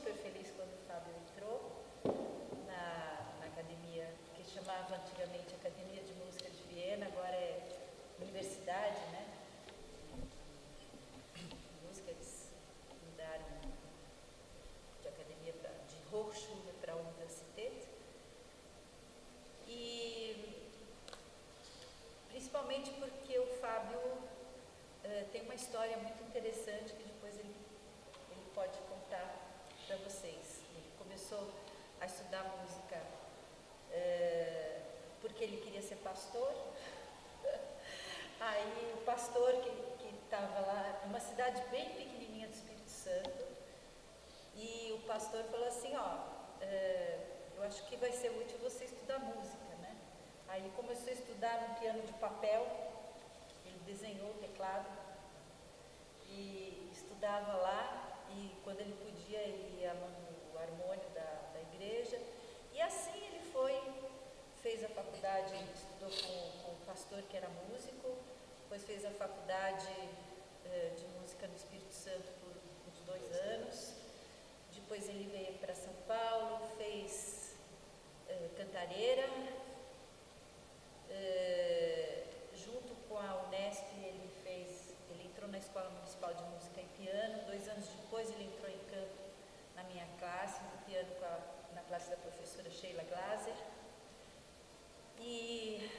super feliz quando o Fábio entrou na academia, que chamava antigamente Academia de Música de Viena, agora é Universidade, né? Música, eles mudaram de academia de Hochschule para Universität. E principalmente porque o Fábio tem uma história muito interessante que depois ele pode contar para vocês. Ele começou a estudar música porque ele queria ser pastor. Aí o pastor que estava lá, numa cidade bem pequenininha do Espírito Santo, e o pastor falou assim, eu acho que vai ser útil você estudar música, né? Aí ele começou a estudar no piano de papel, ele desenhou o teclado e estudava lá, e quando ele podia ele ia no harmônio da igreja, e assim ele fez a faculdade, estudou com o pastor que era músico, depois fez a faculdade de música no Espírito Santo por uns 2 anos, depois ele veio para São Paulo, fez cantareira, junto com a Unesp ele entrou na Escola Municipal de Música e Piano, 2 anos depois ele entrou em canto na minha classe, no piano na classe da professora Sheila Glaser, e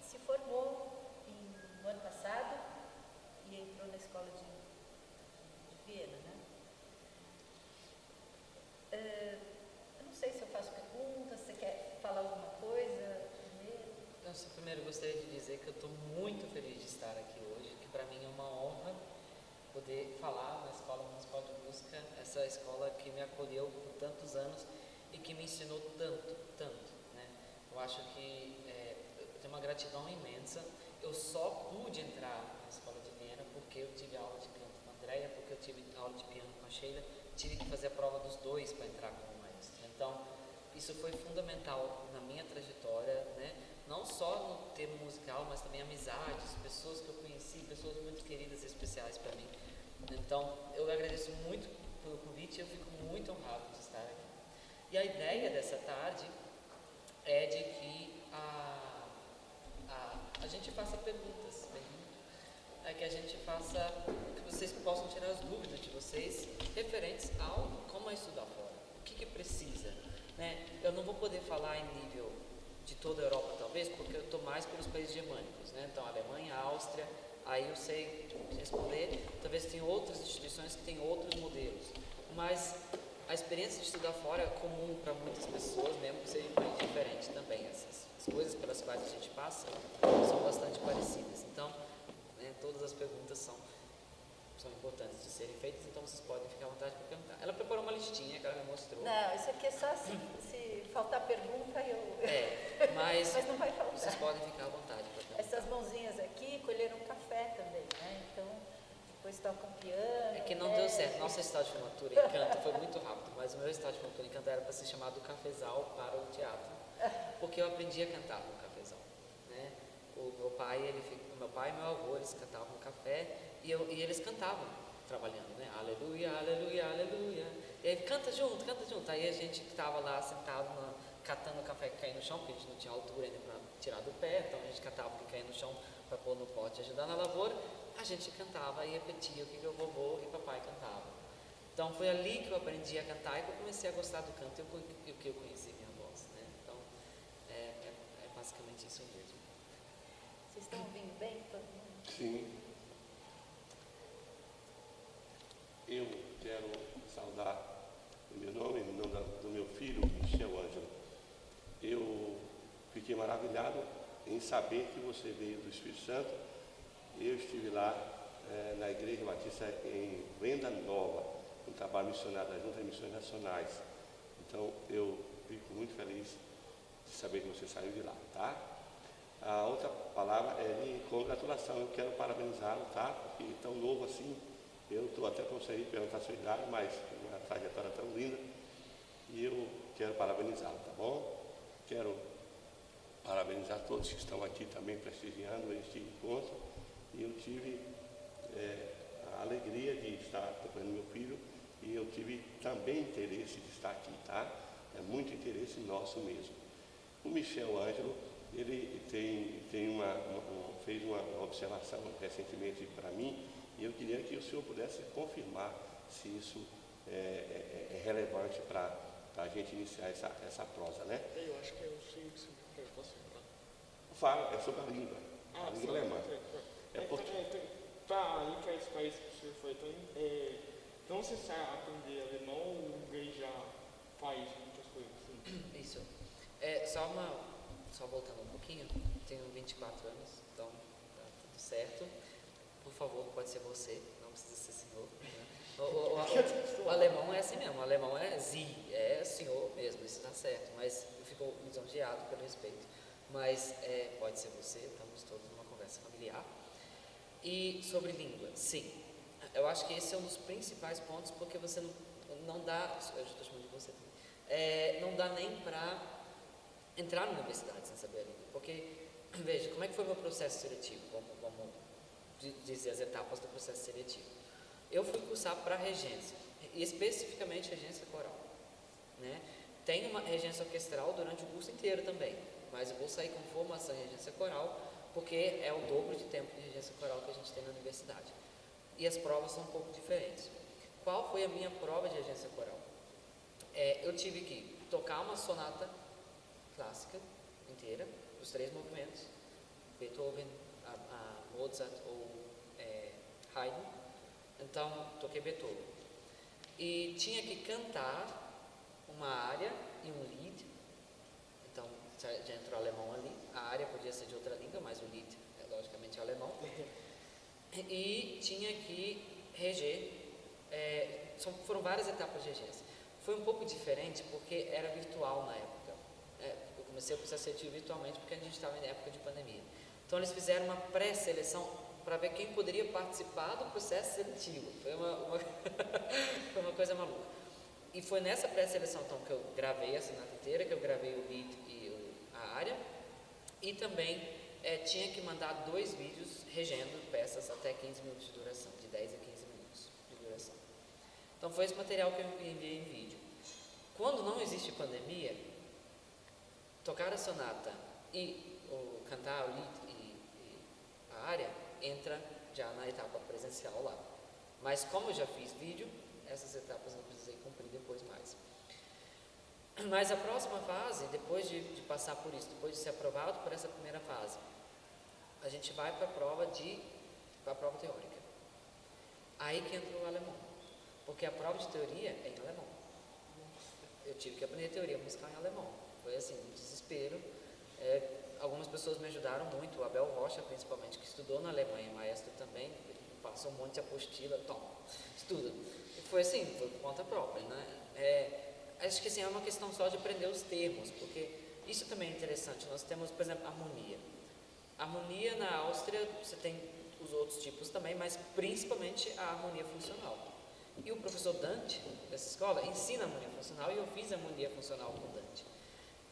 se formou no ano passado e entrou na Escola de Viena, né? Eu não sei se eu faço perguntas, você quer falar alguma coisa primeiro? Nossa, primeiro eu gostaria de dizer que eu estou muito feliz de estar aqui hoje, que para mim é uma honra poder falar na Escola Municipal de Música, essa escola que me acolheu por tantos anos e que me ensinou tanto, né? Eu acho que eu tenho uma gratidão imensa. Eu só pude entrar na Escola de Viena porque eu tive aula de canto com a Andréia, porque eu tive aula de piano com a Sheila, tive que fazer a prova dos 2 para entrar como maestro. Então, isso foi fundamental na minha trajetória, né? Não só no termo musical, mas também amizades, pessoas que eu conheci, pessoas muito queridas e especiais para mim. Então, eu agradeço muito pelo convite e eu fico muito honrado de estar aqui. E a ideia dessa tarde é de que a gente faça perguntas, é que a gente faça, que vocês possam tirar as dúvidas de vocês referentes ao como é estudar fora, o que precisa, né? Eu não vou poder falar em nível de toda a Europa talvez, porque eu estou mais pelos países germânicos, né? Então Alemanha, Áustria, aí eu sei responder, talvez tenha outras instituições que têm outros modelos, mas a experiência de estudar fora é comum para muitas pessoas, mesmo que seja um país diferente também. As coisas pelas quais a gente passa são bastante parecidas. Então, todas as perguntas são importantes de serem feitas, então vocês podem ficar à vontade para perguntar. Ela preparou uma listinha que ela me mostrou. Não, isso aqui é só se faltar pergunta, mas não vai faltar. Vocês podem ficar à vontade para perguntar. Essas mãozinhas aqui colheram café também, né? Então, depois tocam piano. É que não deu certo. Nosso estágio de formatura em canto foi muito rápido, mas o meu estágio de formatura em canto era para ser chamado cafezal para o teatro, porque eu aprendi a cantar no cafezal, né? O meu pai e meu avô, eles cantavam no café e eles cantavam trabalhando, né? Aleluia, aleluia, aleluia. E aí canta junto. Aí a gente que estava lá sentado catando o café que caía no chão, porque a gente não tinha altura ainda para tirar do pé, então a gente catava o que caía no chão para pôr no pote e ajudar na lavoura. A gente cantava e repetia o que o vovô e papai cantavam. Então foi ali que eu aprendi a cantar e que eu comecei a gostar do canto e o que eu conheci minha voz, né? Então é basicamente isso mesmo. Vocês estão ouvindo bem todo mundo? Sim. Eu quero saudar o meu nome, em nome do meu filho, Michel Ângelo. Eu fiquei maravilhado em saber que você veio do Espírito Santo. Eu estive lá na Igreja Batista em Venda Nova, um trabalho missionário da Junta de Missões Nacionais. Então, eu fico muito feliz de saber que você saiu de lá, tá? A outra palavra é de congratulação. Eu quero parabenizá-lo, tá? Porque tão novo assim, eu estou até com você aí perguntar a sua idade, mas uma trajetória tão linda. E eu quero parabenizá-lo, tá bom? Quero parabenizar todos que estão aqui também prestigiando este encontro. E eu tive a alegria de estar acompanhando meu filho e eu tive também interesse de estar aqui, tá? É muito interesse nosso mesmo. O Michel Ângelo, ele fez uma observação recentemente para mim e eu queria que o senhor pudesse confirmar se isso é relevante para a gente iniciar essa prosa, né? Eu acho que eu sei o que você quer, posso falar? Fala, é sobre a língua alemã. É porque... Para encaixar isso que o senhor foi, então você sabe aprender alemão ou o inglês já faz muitas coisas assim? Isso. Só voltando um pouquinho, tenho 24 anos, então tá tudo certo. Por favor, pode ser você, não precisa ser senhor. Né? O alemão é assim mesmo, o alemão é Sie, é senhor mesmo, isso tá certo, mas eu fico lisonjeado pelo respeito. Mas pode ser você, estamos todos numa conversa familiar. E sobre língua, sim, eu acho que esse é um dos principais pontos, porque você não dá, eu já estou chamando de você também, não dá nem para entrar na universidade sem saber a língua, porque, veja, como é que foi o meu processo seletivo, vamos dizer as etapas do processo seletivo. Eu fui cursar para regência, e especificamente regência coral, né? Tem uma regência orquestral durante o curso inteiro também, mas eu vou sair com formação em regência coral, porque é o dobro de tempo de regência coral que a gente tem na universidade. E as provas são um pouco diferentes. Qual foi a minha prova de regência coral? Eu tive que tocar uma sonata clássica inteira, os 3 movimentos, Beethoven, a Mozart ou Haydn. Então, toquei Beethoven. E tinha que cantar uma área e um lied. Então, já entrou alemão ali. A área podia ser de outra língua, mas o lied é logicamente alemão. E tinha que reger. Foram várias etapas de regência. Foi um pouco diferente porque era virtual na época. Eu comecei o processo seletivo virtualmente porque a gente estava em época de pandemia. Então, eles fizeram uma pré-seleção para ver quem poderia participar do processo seletivo. Foi foi uma coisa maluca. E foi nessa pré-seleção então, que eu gravei a sonata inteira, que eu gravei o lied e a área, e também tinha que mandar 2 vídeos regendo peças até 15 minutos de duração, de 10 a 15 minutos de duração. Então foi esse material que eu enviei em vídeo. Quando não existe pandemia, tocar a sonata e cantar o lied e a área entra já na etapa presencial lá. Mas como eu já fiz vídeo, essas etapas eu precisei cumprir depois mais. Mas a próxima fase, depois de passar por isso, depois de ser aprovado por essa primeira fase, a gente vai para a prova teórica. Aí que entra o alemão, porque a prova de teoria é em alemão. Eu tive que aprender teoria musical em alemão. Foi assim, um desespero. Algumas pessoas me ajudaram muito, o Abel Rocha principalmente, que estudou na Alemanha, maestro também, ele passou um monte de apostila, toma, estuda. E foi assim, foi por conta própria, né? Acho que assim, é uma questão só de aprender os termos, porque isso também é interessante. Nós temos, por exemplo, harmonia. Harmonia na Áustria, você tem os outros tipos também, mas principalmente a harmonia funcional. E o professor Dante, dessa escola, ensina a harmonia funcional e eu fiz a harmonia funcional com Dante.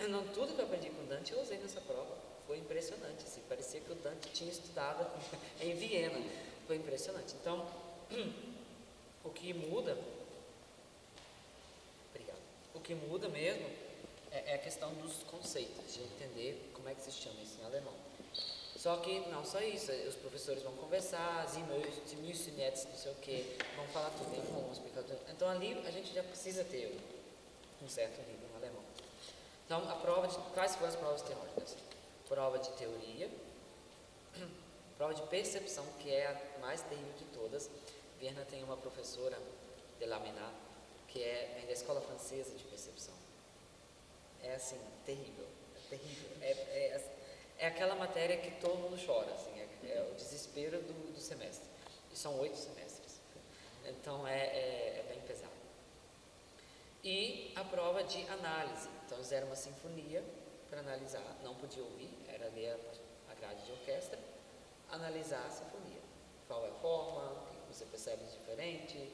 Não, tudo que eu aprendi com Dante eu usei nessa prova. Foi impressionante, assim, parecia que o Dante tinha estudado em Viena. Foi impressionante. Então, o que muda mesmo é a questão dos conceitos, de entender como é que se chama isso em alemão. Só que não só isso, os professores vão conversar, Sie müssen jetzt, não sei o que, vão falar tudo em comum, explicar tudo. Então ali a gente já precisa ter um certo nível no alemão. Então, quais foram as provas teóricas? Prova de teoria, prova de percepção, que é a mais terrível de todas. Viena tem uma professora, de Laminar, que vem da escola francesa de percepção. É assim, terrível, é terrível. É aquela matéria que todo mundo chora, assim, é o desespero do semestre. E são 8 semestres. Então, é bem pesado. E a prova de análise. Então, eles deram uma sinfonia para analisar, não podia ouvir, era ler a grade de orquestra, analisar a sinfonia. Qual é a forma, o que você percebe de diferente.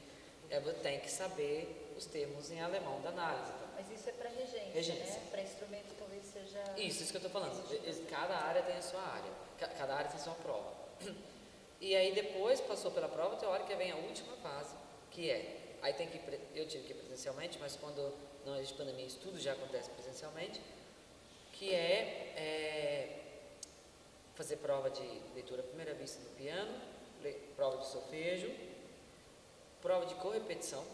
Tem que saber os termos em alemão da análise. Mas isso é para regência, né? Para instrumento talvez seja... Isso que eu estou falando. Cada área tem a sua área. Cada área tem a sua prova. E aí depois passou pela prova teórica, vem a última fase, que é, aí tem que, eu tive que ir presencialmente, mas quando não existe pandemia, isso tudo já acontece presencialmente, que é fazer prova de leitura à primeira vista no piano, prova de solfejo, prova de correpetição,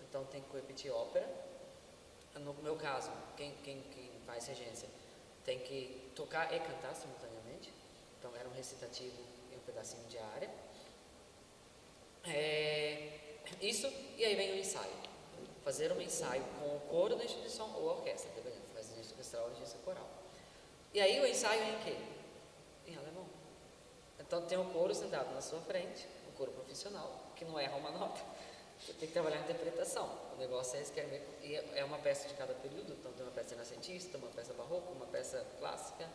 então tem que correpetir ópera. No meu caso, quem faz regência tem que tocar e cantar simultaneamente, então era um recitativo e um pedacinho de área. Isso, e aí vem o ensaio. Fazer um ensaio com o coro da instituição ou a orquestra, dependendo, faz regência orquestral ou regência coral. E aí o ensaio é em quê? Em alemão. Então tem o coro sentado na sua frente, o coro profissional, que não erra uma nota. Você tem que trabalhar a interpretação. O negócio é, eles querem ver, e é uma peça de cada período, então tem uma peça renascentista, uma peça barroca, uma peça clássica.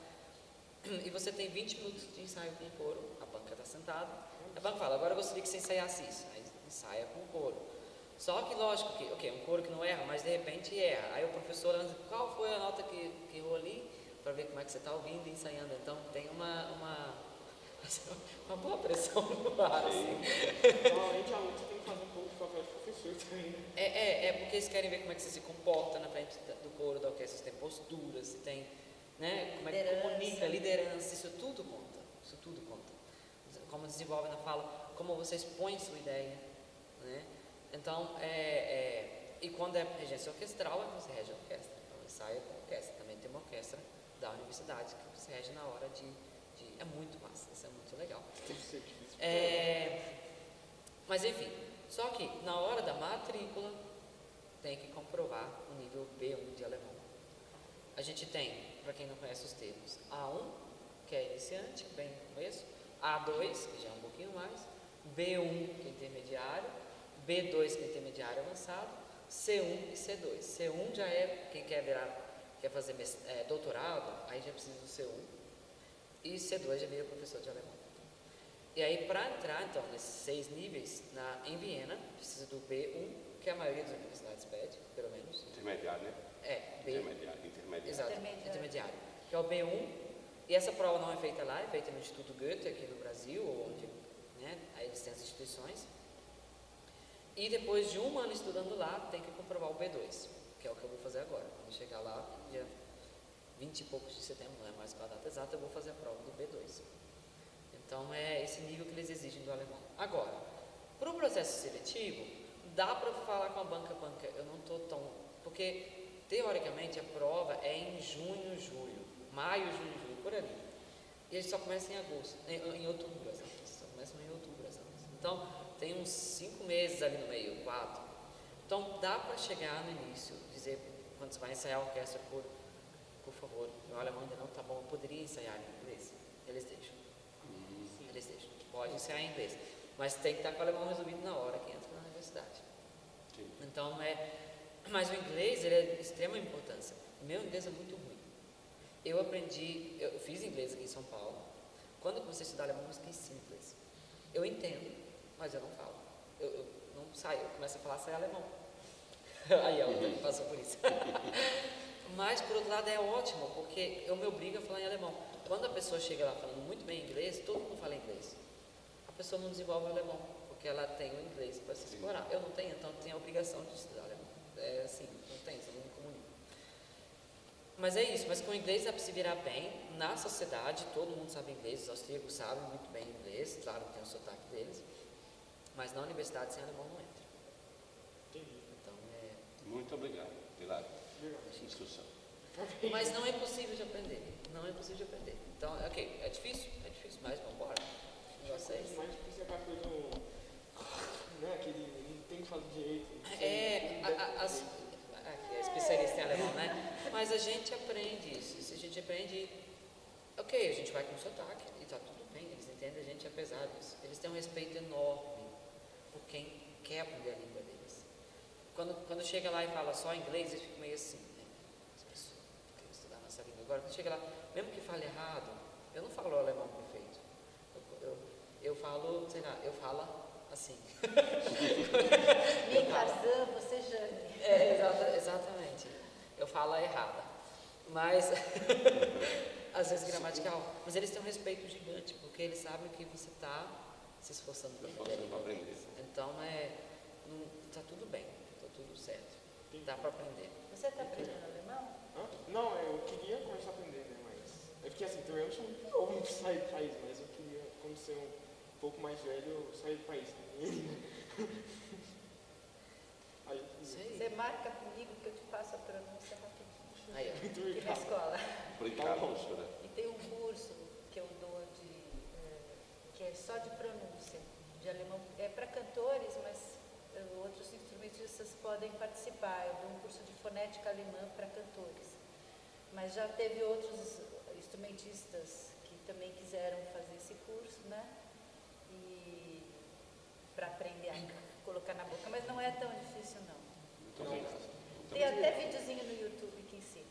E você tem 20 minutos de ensaio com o coro, a banca está sentada, a banca fala, agora eu gostaria que você ensaiasse isso, aí ensaia com o coro. Só que lógico que, ok, um coro que não erra, mas de repente erra. Aí o professor anda, qual foi a nota que errou ali, para ver como é que você está ouvindo e ensaiando. Então tem uma boa pressão no ar, assim. Normalmente a aluno tem que fazer um pouco de papel de professor também, né? É porque eles querem ver como é que você se comporta na frente do coro da orquestra, se tem postura, se tem, né, como é que comunica, liderança, isso tudo conta. Como desenvolve na fala, como você expõe sua ideia, né? Então, e quando é regência orquestral, você rege a orquestra, então ensaia com a orquestra, também tem uma orquestra da universidade que você rege na hora de é muito massa, isso é muito legal. Mas enfim, só que na hora da matrícula tem que comprovar o nível B1 de alemão. A gente tem, para quem não conhece os termos, A1, que é iniciante, bem no começo, A2, que já é um pouquinho mais, B1, que é intermediário, B2, que é intermediário avançado, C1 e C2. C1 já é quem quer fazer doutorado, aí já precisa do C1, e C2 já vira professor de alemão. E aí, para entrar, então, nesses 6 níveis, em Viena, precisa do B1, que a maioria das universidades pede, pelo menos. Intermediário, né? Intermediário. Exato, intermediário. Que é o B1, e essa prova não é feita lá, é feita no Instituto Goethe, aqui no Brasil, onde, né, aí eles têm as instituições. E depois de um ano estudando lá, tem que comprovar o B2, que é o que eu vou fazer agora. Quando eu chegar lá, dia 20 e poucos de setembro, não é mais com a data exata, eu vou fazer a prova do B2. Então é esse nível que eles exigem do alemão. Agora, para o processo seletivo, dá para falar com a banca, eu não estou tão... Porque, teoricamente, a prova é em junho, julho, maio, junho, julho, por ali. E a gente só começa em agosto, em outubro, as aulas. Só começam em outubro as aulas. Então, tem uns 5 meses ali no meio, 4. Então, dá para chegar no início, dizer, quando você vai ensaiar a orquestra, por favor, meu alemão ainda não está bom, eu poderia ensaiar em inglês? Eles deixam. Eles deixam. Pode ensaiar em inglês. Mas tem que estar com o alemão resolvido na hora que entra na universidade. Sim. Então, mas o inglês, ele é de extrema importância. O meu inglês é muito ruim. Eu fiz inglês aqui em São Paulo. Quando eu comecei a estudar alemão, eu fiquei simples. Eu entendo, mas eu não falo. Eu não saio, eu começo a falar, sai alemão. Aí a outra passou por isso. Mas, por outro lado, é ótimo, porque eu me obrigo a falar em alemão. Quando a pessoa chega lá falando muito bem inglês, todo mundo fala inglês. A pessoa não desenvolve o alemão, porque ela tem o inglês para se explorar. Eu não tenho, então eu tenho a obrigação de estudar alemão. É assim, não tem, eu não me comunico. Mas é isso, mas com o inglês dá para se virar bem. Na sociedade, todo mundo sabe inglês, os austríacos sabem muito bem inglês, claro que tem o sotaque deles. Mas na universidade, sem alemão, não entra. Então, Muito obrigado pela discussão. Mas não é possível de aprender. Não é possível de aprender. Então, ok, é difícil, mas vamos embora. Vocês. O mais difícil é aquela coisa, né, que ele não tem que fazer direito. Que é especialista em alemão, né? Mas a gente aprende isso. Se a gente aprende, ok, a gente vai com sotaque e está tudo bem, eles entendem a gente apesar disso. Eles têm um respeito enorme por quem quer aprender a língua deles. Quando chega lá e fala só inglês, eles ficam meio assim, né? As pessoas querem estudar nossa língua. Agora, quando chega lá, mesmo que fale errado, eu não falo alemão perfeito. Eu falo, sei lá, eu falo assim. Me Tarzan, você Jane. Exatamente. Eu falo a errada. Mas, às vezes gramatical. Mas eles têm um respeito gigante, porque eles sabem que você está se esforçando Se para esforçando para aprender. Então, tá tudo bem, tá tudo certo. Dá para aprender. Você está aprendendo alemão? Hã? Não, eu queria começar a aprender, né? Mas. É porque assim, também eu não sou muito novo pra sair do país, mas eu queria, quando ser um pouco mais velho, sair do país também. Aí, Você marca comigo que eu te faço a pronúncia rapidinho. Aí, ó. muito Aqui na obrigado. escola. Obrigado, Tá bom. professora. E tem um curso que eu dou que é só de pronúncia, de alemão. É para cantores, mas outros instrumentistas podem participar. Eu dou um curso de fonética alemã para cantores. Mas já teve outros instrumentistas que também quiseram fazer esse curso, né? E para aprender a colocar na boca, mas não é tão difícil não. Muito obrigado. Tem até videozinho no YouTube que ensina.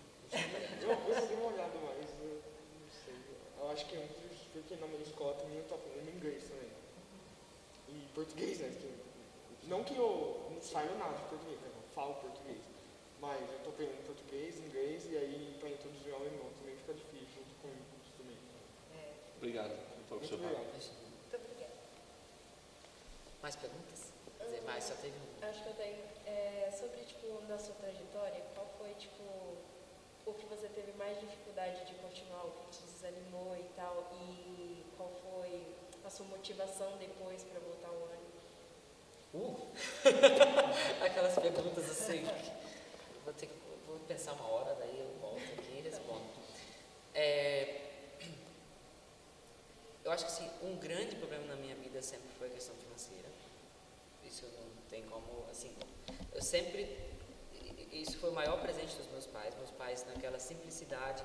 Eu dei uma olhada, mas eu não sei. Eu acho que antes, porque na minha escola também eu tô aprendendo inglês também. E português, né? Não que eu não saiba nada de português, né? Eu falo português. Mas eu tô aprendendo português, inglês, e aí para introduzir o alemão também fica difícil junto com isso também. Obrigado, Muito professor. obrigado. Muito obrigada. Mais perguntas? Quer dizer, mais, só teve um. Acho que eu tenho. Sobre, tipo, na sua trajetória, qual foi, tipo, o que você teve mais dificuldade de continuar, o que te desanimou e tal, e qual foi a sua motivação depois para voltar ao ano? Aquelas perguntas assim. Vou pensar uma hora, daí eu volto aqui e respondo. Eu acho que assim, um grande problema na minha vida sempre foi a questão financeira. Isso não tem como, assim, eu sempre, isso foi o maior presente dos meus pais naquela simplicidade,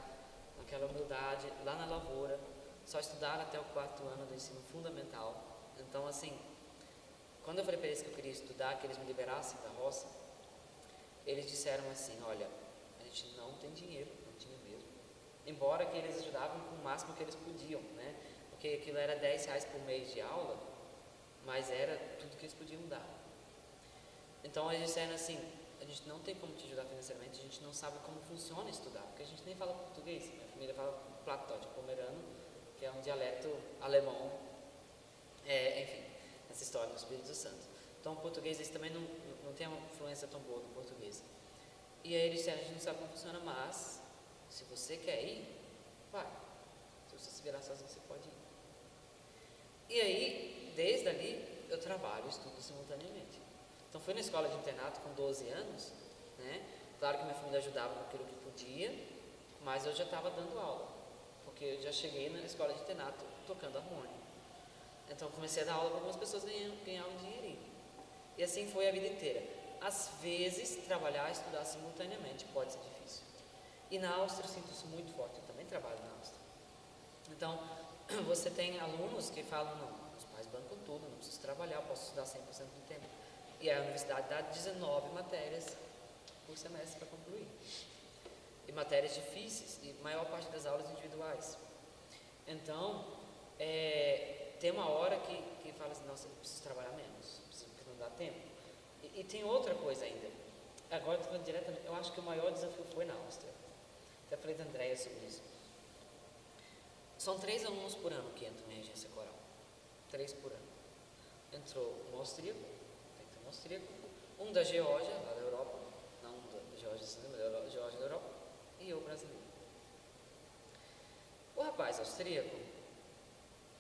naquela humildade, lá na lavoura, só estudaram até o 4º ano do ensino fundamental. Então, assim, quando eu falei para eles que eu queria estudar, que eles me liberassem da roça, eles disseram assim, olha, a gente não tem dinheiro, não tinha mesmo. Embora que eles ajudavam com o máximo que eles podiam, né? Porque aquilo era R$10 por mês de aula, mas era tudo que eles podiam dar. Então eles disseram assim, a gente não tem como te ajudar financeiramente, a gente não sabe como funciona estudar, porque a gente nem fala português. Minha família fala plató de pomerano, que é um dialeto alemão, enfim, essa história do Espírito Santo. Então o português, eles também não tem uma influência tão boa no português. E aí eles disseram, a gente não sabe como funciona, mas se você quer ir, vai. Se você se virar sozinho, você pode ir. E aí, desde ali, eu trabalho e estudo simultaneamente. Então, fui na escola de internato com 12 anos, né? Claro que minha família ajudava com aquilo que podia, mas eu já estava dando aula, porque eu já cheguei na escola de internato tocando harmônio. Então, comecei a dar aula para algumas pessoas ganhar um dinheirinho. E assim foi a vida inteira. Às vezes, trabalhar e estudar simultaneamente pode ser difícil. E na Áustria eu sinto isso muito forte, eu também trabalho na Áustria. Então, você tem alunos que falam, não, os pais bancam tudo, não preciso trabalhar, eu posso estudar 100% do tempo. E a universidade dá 19 matérias por semestre para concluir. E matérias difíceis, e a maior parte das aulas individuais. Então, tem uma hora que fala assim, nossa, eu preciso trabalhar menos, porque não dá tempo. E tem outra coisa ainda. Agora, estou falando diretamente, eu acho que o maior desafio foi na Áustria. Até falei da Andréia sobre isso. São 3 alunos por ano que entram em regência coral. 3 por ano. Entrou um austríaco, tem que ter um austríaco, um da Geórgia, lá da Europa, não da Geórgia, mas da Geórgia da Europa, e eu brasileiro. O rapaz austríaco,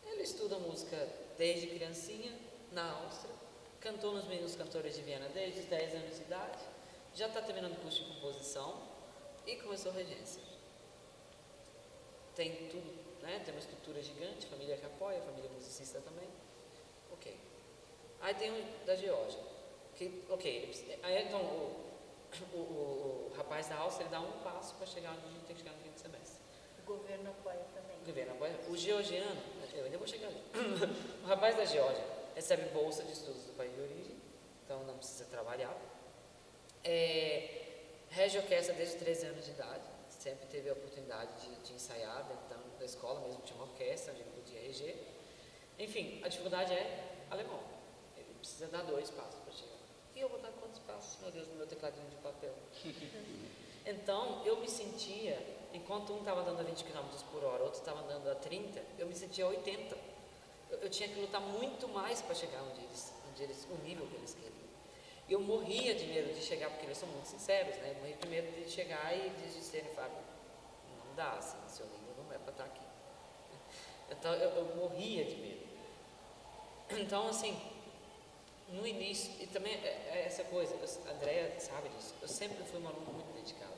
ele estuda música desde criancinha, na Áustria, cantou nos meninos cantores de Viena desde os 10 anos de idade, já está terminando o curso de composição e começou regência. Tem tudo. Né? Tem uma estrutura gigante, família que apoia, família musicista também. Ok. Aí tem o da Geórgia. Aí então o rapaz da Áustria ele dá um passo para chegar onde a gente tem que chegar no fim do semestre. O governo apoia também. O governo apoia. O georgiano, eu ainda vou chegar ali. O rapaz da Geórgia recebe bolsa de estudos do país de origem, então não precisa trabalhar. Rege orquestra desde os 13 anos de idade. Sempre teve a oportunidade de ensaiar dentro da escola, mesmo tinha uma orquestra, onde ele podia reger. Enfim, a dificuldade é alemão. Ele precisa dar 2 passos para chegar. E eu vou dar quantos passos, meu Deus, no meu tecladinho de papel? Então, eu me sentia, enquanto um estava andando a 20 km por hora, outro estava andando a 30, eu me sentia a 80. eu tinha que lutar muito mais para chegar o nível que eles queriam. Eu morria de medo de chegar, porque eles são muito sinceros, né? Eu morria de medo de chegar e de disserem, Fábio, não dá assim, seu nível não é para estar aqui. Então eu morria de medo. Então, assim, no início, e também é essa coisa, a Andrea sabe disso, eu sempre fui um aluno muito dedicado.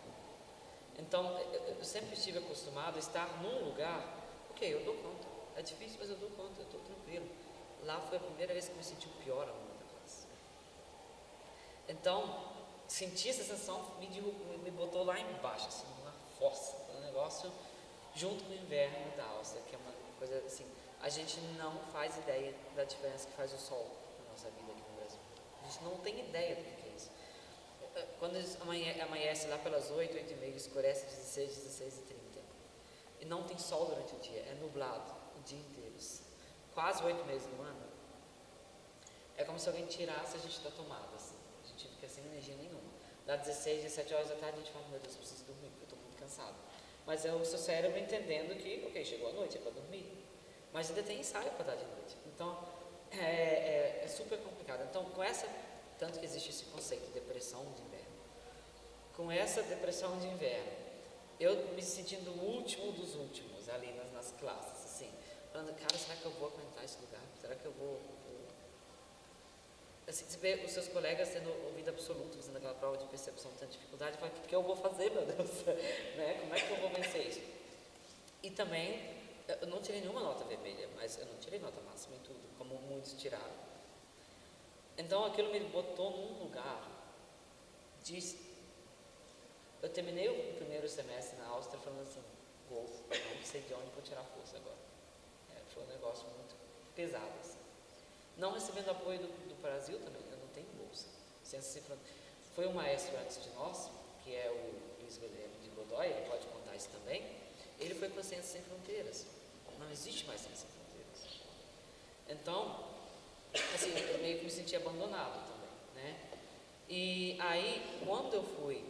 Então, eu sempre estive acostumado a estar num lugar, ok, eu dou conta, é difícil, mas eu dou conta, eu estou tranquilo. Lá foi a primeira vez que eu me senti o pior aluno da classe. Então, sentir essa sensação me botou lá embaixo, assim, numa fossa, um negócio junto com o inverno da Áustria, que é uma coisa assim, a gente não faz ideia da diferença que faz o sol na nossa vida aqui no Brasil. A gente não tem ideia do que é isso. Quando amanhece lá pelas 8, 8h30, escurece 16, 16h30. E não tem sol durante o dia, é nublado o dia inteiro. Quase 8 meses no ano. É como se alguém tirasse a gente da tomada, assim. A gente fica sem energia nenhuma. Dá 16, 17 horas da tarde, a gente fala, meu Deus, eu preciso dormir, porque eu estou muito cansado. Mas é o seu cérebro entendendo que, ok, chegou a noite, é para dormir. Mas ainda tem ensaio para dar de noite. Então, é super complicado. Então, tanto que existe esse conceito de depressão de inverno. Com essa depressão de inverno, eu me sentindo o último dos últimos ali nas classes, assim, falando, cara, será que eu vou aguentar esse lugar? Será que eu vou... Assim, você vê os seus colegas tendo ouvido absoluto, fazendo aquela prova de percepção, tanta dificuldade, fala, o que eu vou fazer, meu Deus? Né? Como é que eu vou vencer isso? E também, eu não tirei nenhuma nota vermelha, mas eu não tirei nota máxima em tudo, como muitos tiraram. Então aquilo me botou num lugar de... Eu terminei o primeiro semestre na Áustria falando assim, eu não sei de onde vou tirar força agora. Foi um negócio muito pesado, assim. Não recebendo apoio do Brasil também, eu não tenho bolsa. Foi um maestro antes de nós, que é o Luiz Guilherme de Godoy, ele pode contar isso também. Ele foi com a Ciências Sem Fronteiras. Não existe mais Ciências Sem Fronteiras. Então, assim, eu meio que me senti abandonado também, né? E aí, quando eu fui,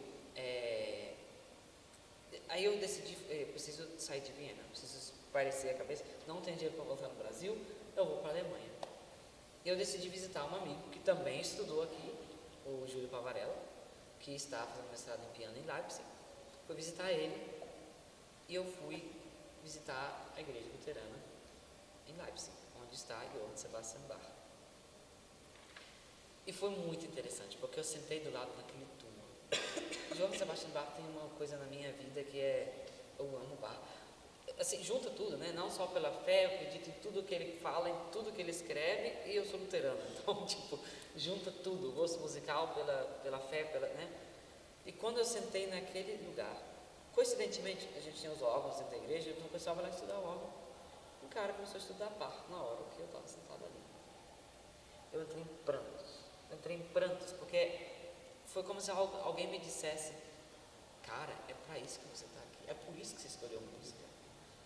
aí eu decidi, preciso sair de Viena, preciso espairecer a cabeça, não tenho dinheiro para voltar no Brasil, eu vou para a Alemanha. Eu decidi visitar um amigo que também estudou aqui, o Júlio Pavarella, que está fazendo mestrado em piano em Leipzig. Fui visitar ele e eu fui visitar a igreja luterana em Leipzig, onde está Johann Sebastian Bach. E foi muito interessante, porque eu sentei do lado daquele túmulo. Johann Sebastian Bach tem uma coisa na minha vida que eu amo Bach. Assim, junta tudo, né? Não só pela fé, eu acredito em tudo que ele fala, em tudo que ele escreve, e eu sou luterano. Então, tipo, junta tudo, o gosto musical pela fé, né? E quando eu sentei naquele lugar, coincidentemente, a gente tinha os órgãos dentro da igreja, e o pessoal vai lá estudar o órgão. Um cara começou a estudar Bach na hora que eu estava sentado ali. Eu entrei em prantos, porque foi como se alguém me dissesse, cara, é para isso que você está aqui, é por isso que você escolheu música.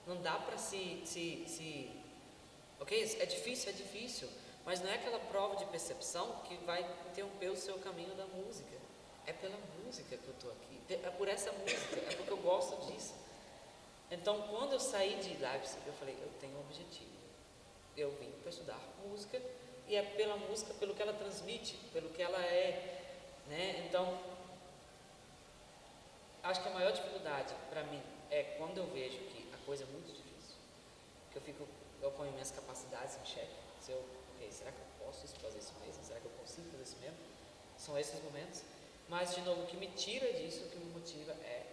Não dá para ok, é difícil, mas não é aquela prova de percepção que vai interromper o seu caminho da música. É pela música que eu estou aqui, é por essa música, é porque eu gosto disso. Então, quando eu saí de Leipzig, eu falei, eu tenho um objetivo. Eu vim para estudar música, e é pela música, pelo que ela transmite, pelo que ela é, né? Então, acho que a maior dificuldade para mim é quando eu vejo que a coisa é muito difícil, que eu ponho minhas capacidades em xeque. Será que eu posso fazer isso mesmo? Será que eu consigo fazer isso mesmo? São esses momentos. Mas, de novo, o que me tira disso, o que me motiva é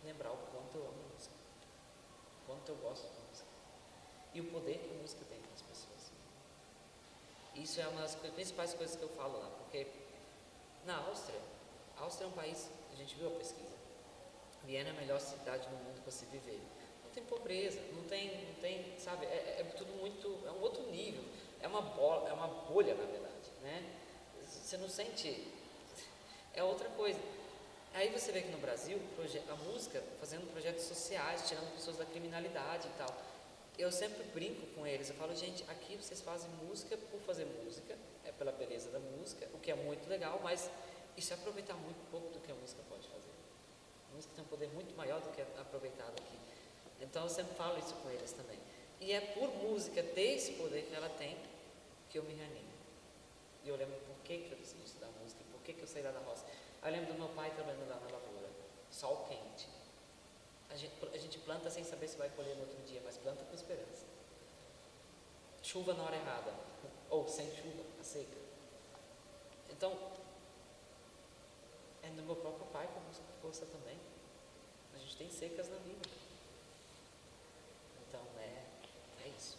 lembrar o quanto eu amo música, o quanto eu gosto de música e o poder que a música tem nas pessoas. Isso é uma das principais coisas que eu falo lá, porque na Áustria, a Áustria é um país, a gente viu a pesquisa, Viena é a melhor cidade no mundo para se viver. Não tem pobreza, não tem, sabe, é tudo muito, é um outro nível, é uma bolha na verdade, né? Você não sente, é outra coisa. Aí você vê que no Brasil, a música, fazendo projetos sociais, tirando pessoas da criminalidade e tal. Eu sempre brinco com eles, eu falo, gente, aqui vocês fazem música por fazer música, é pela beleza da música, o que é muito legal, mas isso é aproveitar muito pouco do que a música pode fazer. A música tem um poder muito maior do que é aproveitado aqui. Então eu sempre falo isso com eles também. E é por música ter esse poder que ela tem que eu me reanimo. E eu lembro por que eu decidi estudar música, por que eu saí lá da roça. Eu lembro do meu pai trabalhando lá na lavoura, sol quente. A gente planta sem saber se vai colher no outro dia, mas planta com esperança. Chuva na hora errada, ou sem chuva, a seca. Então, é do meu próprio pai que eu busco força também. A gente tem secas na vida. Então, é isso.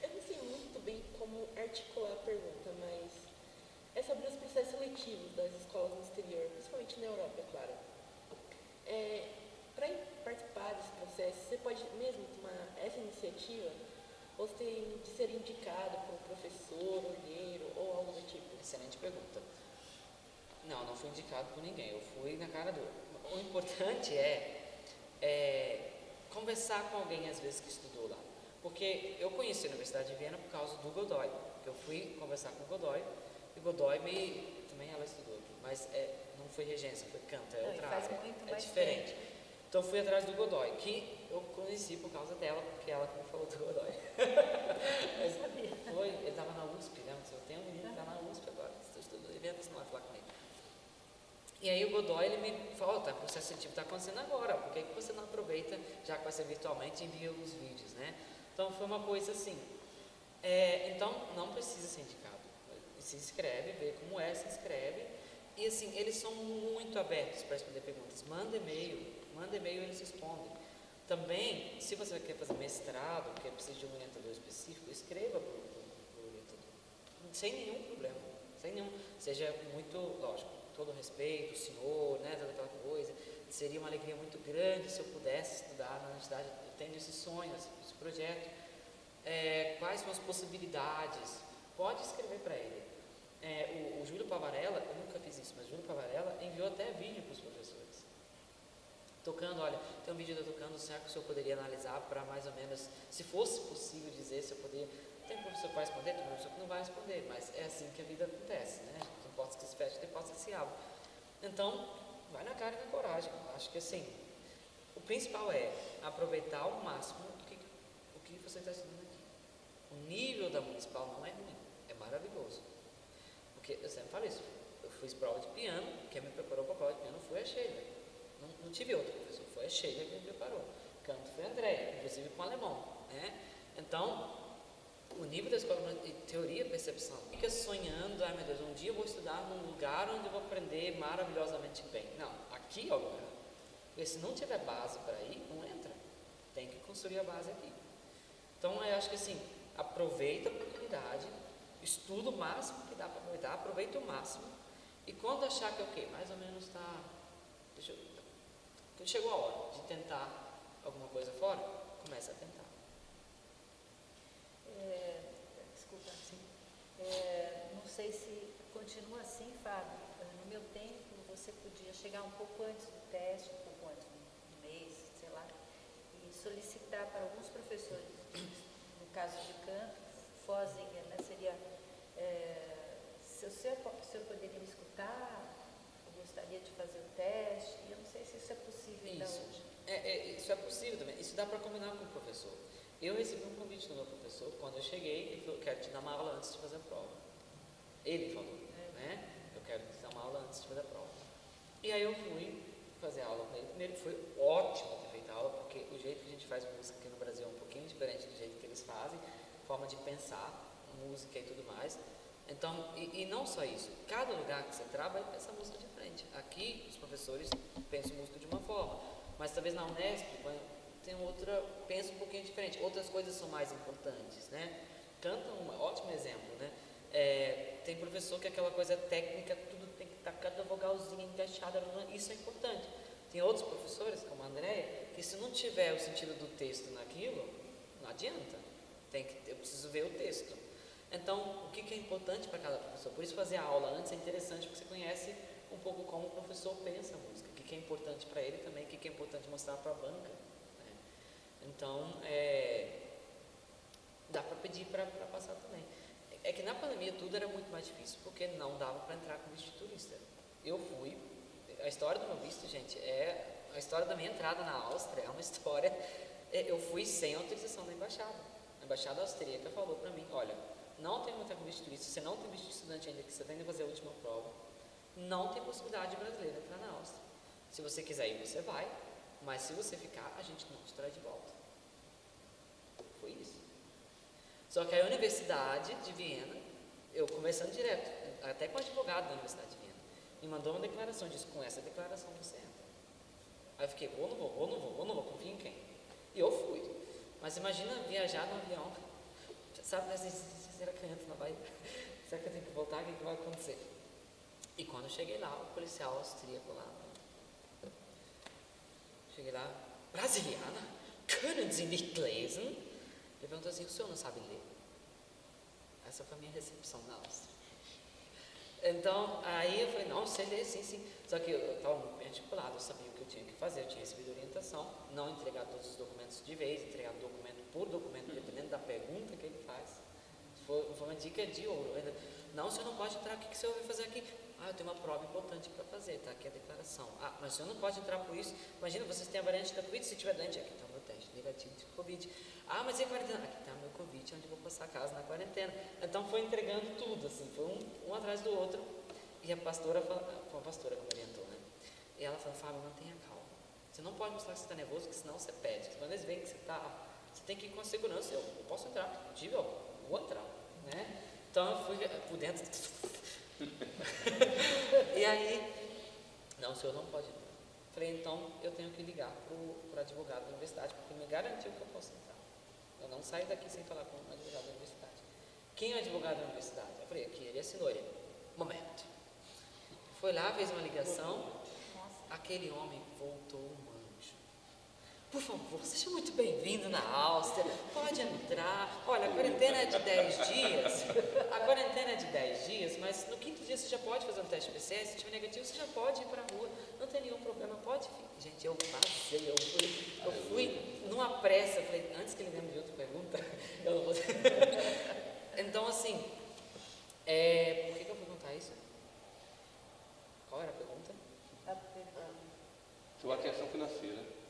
Eu não sei muito bem como articular a pergunta, mas é sobre os processos seletivos das escolas no exterior, principalmente na Europa, é claro. Para participar desse processo, você pode mesmo tomar essa iniciativa? Ou você tem de ser indicado por um professor, olheiro ou algo do tipo? Excelente pergunta. Não fui indicado por ninguém, eu fui na cara do... O importante é conversar com alguém, às vezes, que estudou lá. Porque eu conheci a Universidade de Viena por causa do Godoy. Eu fui conversar com o Godoy, e o Godoy também ela estudou aqui, mas não foi regência, foi canto, é outra faz área, muito é mais diferente. Então fui atrás do Godoy, que eu conheci por causa dela, porque ela que me falou do Godoy. Eu sabia. Foi, ele estava na USP, né? Eu tenho um menino que está na USP agora, estou estudando, ele vem acostumar a falar com ele. E aí o Godoy, ele me falou, o processo seletivo está acontecendo agora, por que você não aproveita, já que vai ser virtualmente, e envia os vídeos, né? Então foi uma coisa assim. Então não precisa ser indicado, se inscreve, vê como se inscreve, e assim, eles são muito abertos para responder perguntas, manda e-mail, eles respondem. Também, se você quer fazer mestrado, que precisa de um orientador específico, escreva para o orientador, sem nenhum problema, seja muito, lógico, todo respeito, o senhor, né, toda aquela coisa, seria uma alegria muito grande se eu pudesse estudar na universidade, eu tenho esse sonho, esse projeto, quais são as possibilidades, pode escrever para ele. O Júlio Pavarella, eu nunca fiz isso, mas o Júlio Pavarella enviou até vídeo para os professores. Tocando, olha, tem um vídeo de eu tocando, será que o senhor poderia analisar para mais ou menos, se fosse possível dizer, se eu poderia, tem professor que vai responder, tem professor que não vai responder, mas é assim que a vida acontece, né? Tem portas que se fecham, tem portas que se abrem. Então, vai na cara e na coragem. Acho que assim, o principal é aproveitar ao máximo o que você está estudando aqui. O nível da municipal não é ruim, é maravilhoso. Porque eu sempre falo isso, eu fiz prova de piano, quem me preparou para a prova de piano foi a Sheila. Não tive outro professor, foi a Sheila que me preparou. Canto foi a André, inclusive com o alemão, né? Então, o nível da escola de teoria e percepção, fica sonhando, meu Deus, um dia eu vou estudar num lugar onde eu vou aprender maravilhosamente bem. Não, aqui é o lugar. Porque se não tiver base para ir, não entra. Tem que construir a base aqui. Então, eu acho que assim, aproveita a oportunidade, estuda o máximo que dá para aproveitar, aproveita o máximo, e quando achar que mais ou menos está... Chegou a hora de tentar alguma coisa fora, começa a tentar. Desculpa, não sei se continua assim, Fábio. No meu tempo, você podia chegar um pouco antes do teste, um pouco antes, um mês, sei lá, e solicitar para alguns professores, no caso de canto, Fozinger, né, seria, se o senhor poderia me escutar, eu gostaria de fazer o teste, e eu não sei se isso é possível ainda hoje. Isso é possível também, isso dá para combinar com o professor. Eu recebi um convite do meu professor, quando eu cheguei, ele falou, quero te dar uma aula antes de fazer a prova. Ele falou, né? Eu quero te dar uma aula antes de fazer a prova. E aí eu fui fazer a aula com ele. Primeiro foi ótimo ter feito a aula, porque o jeito que a gente faz música aqui no Brasil é um pouquinho diferente do jeito que eles fazem, forma de pensar, música e tudo mais. Então, e não só isso, cada lugar que você trabalha pensa música diferente. Aqui, os professores pensam música de uma forma, mas talvez na Unesp tem outra, pensa um pouquinho diferente. Outras coisas são mais importantes, né? Canto é um ótimo exemplo, né? Tem professor que aquela coisa técnica, tudo tem que estar cada vogalzinha encaixada, isso é importante. Tem outros professores, como a Andréia, que se não tiver o sentido do texto naquilo, não adianta. Eu preciso ver o texto. Então, o que é importante para cada professor? Por isso fazer a aula antes é interessante, porque você conhece um pouco como o professor pensa a música, o que é importante para ele também, o que é importante mostrar para a banca. Né? Então, dá para pedir para passar também. É que na pandemia tudo era muito mais difícil, porque não dava para entrar com visto de turista. Eu fui, a história do meu visto, gente, a história da minha entrada na Áustria é uma história, eu fui sem autorização da embaixada. A embaixada austríaca falou para mim, olha, não tem como entrar com visto de turista, você não tem visto de estudante ainda, que você tem que fazer a última prova, não tem possibilidade de brasileiro entrar na Áustria. Se você quiser ir, você vai, mas se você ficar, a gente não te traz de volta. Foi isso. Só que a Universidade de Viena, eu conversando direto, até com o advogado da Universidade de Viena, me mandou uma declaração, disse, com essa declaração você entra. Aí eu fiquei, vou, não vou, confio em quem? E eu fui. Mas imagina viajar no avião, sabe, será que eu entro na Bahia? Será que eu tenho que voltar? O que vai acontecer? E quando eu cheguei lá, o policial austríaco lá, cheguei lá, brasiliana, können Sie nicht lesen? Ele perguntou assim, o senhor não sabe ler? Essa foi a minha recepção na Áustria. Então, aí eu falei, não, sei ler, sim. Só que eu estava muito bem articulado, eu sabia o que eu tinha que fazer, eu tinha recebido orientação, não entregar todos os documentos de vez, entregar documento por documento, dependendo da pergunta que ele faz. Foi uma dica de ouro. Não, o senhor não pode entrar, o que o senhor vai fazer aqui? Eu tenho uma prova importante para fazer, está aqui a declaração. Mas o senhor não pode entrar por isso. Imagina, vocês têm a variante da Covid, se tiver doente, aqui está o meu teste negativo de Covid. Mas e a quarentena? Aqui está o meu Covid, onde eu vou passar a casa na quarentena. Então foi entregando tudo, assim, foi um atrás do outro. E a pastora, foi uma pastora que me orientou, né? E ela falou, Fábio, mantenha calma. Você não pode mostrar que você está nervoso, porque senão você perde. Quando eles veem que você tem que ir com a segurança. Eu posso entrar, eu vou entrar, né? Então eu fui por dentro. E aí, não, o senhor não pode entrar. Falei, então eu tenho que ligar para o advogado da universidade, porque ele me garantiu que eu posso entrar. Eu não saio daqui sem falar com o advogado da universidade. Quem é o advogado da universidade? Eu falei, aqui, ele assinou, ele. Momento. Foi lá, fez uma ligação, aquele homem voltou um anjo. Por favor, seja muito bem-vindo na Áustria, pode entrar. Olha, a quarentena é de 10 dias, mas no 5º dia você já pode fazer um teste PCR, se tiver negativo você já pode ir para a rua, não tem nenhum problema, pode ficar. Gente, eu passei, eu fui numa pressa, eu falei, antes que ele lembre de outra pergunta, eu não vou... Então, assim, por que eu fui contar isso? Qual era a pergunta? Sua questão financeira.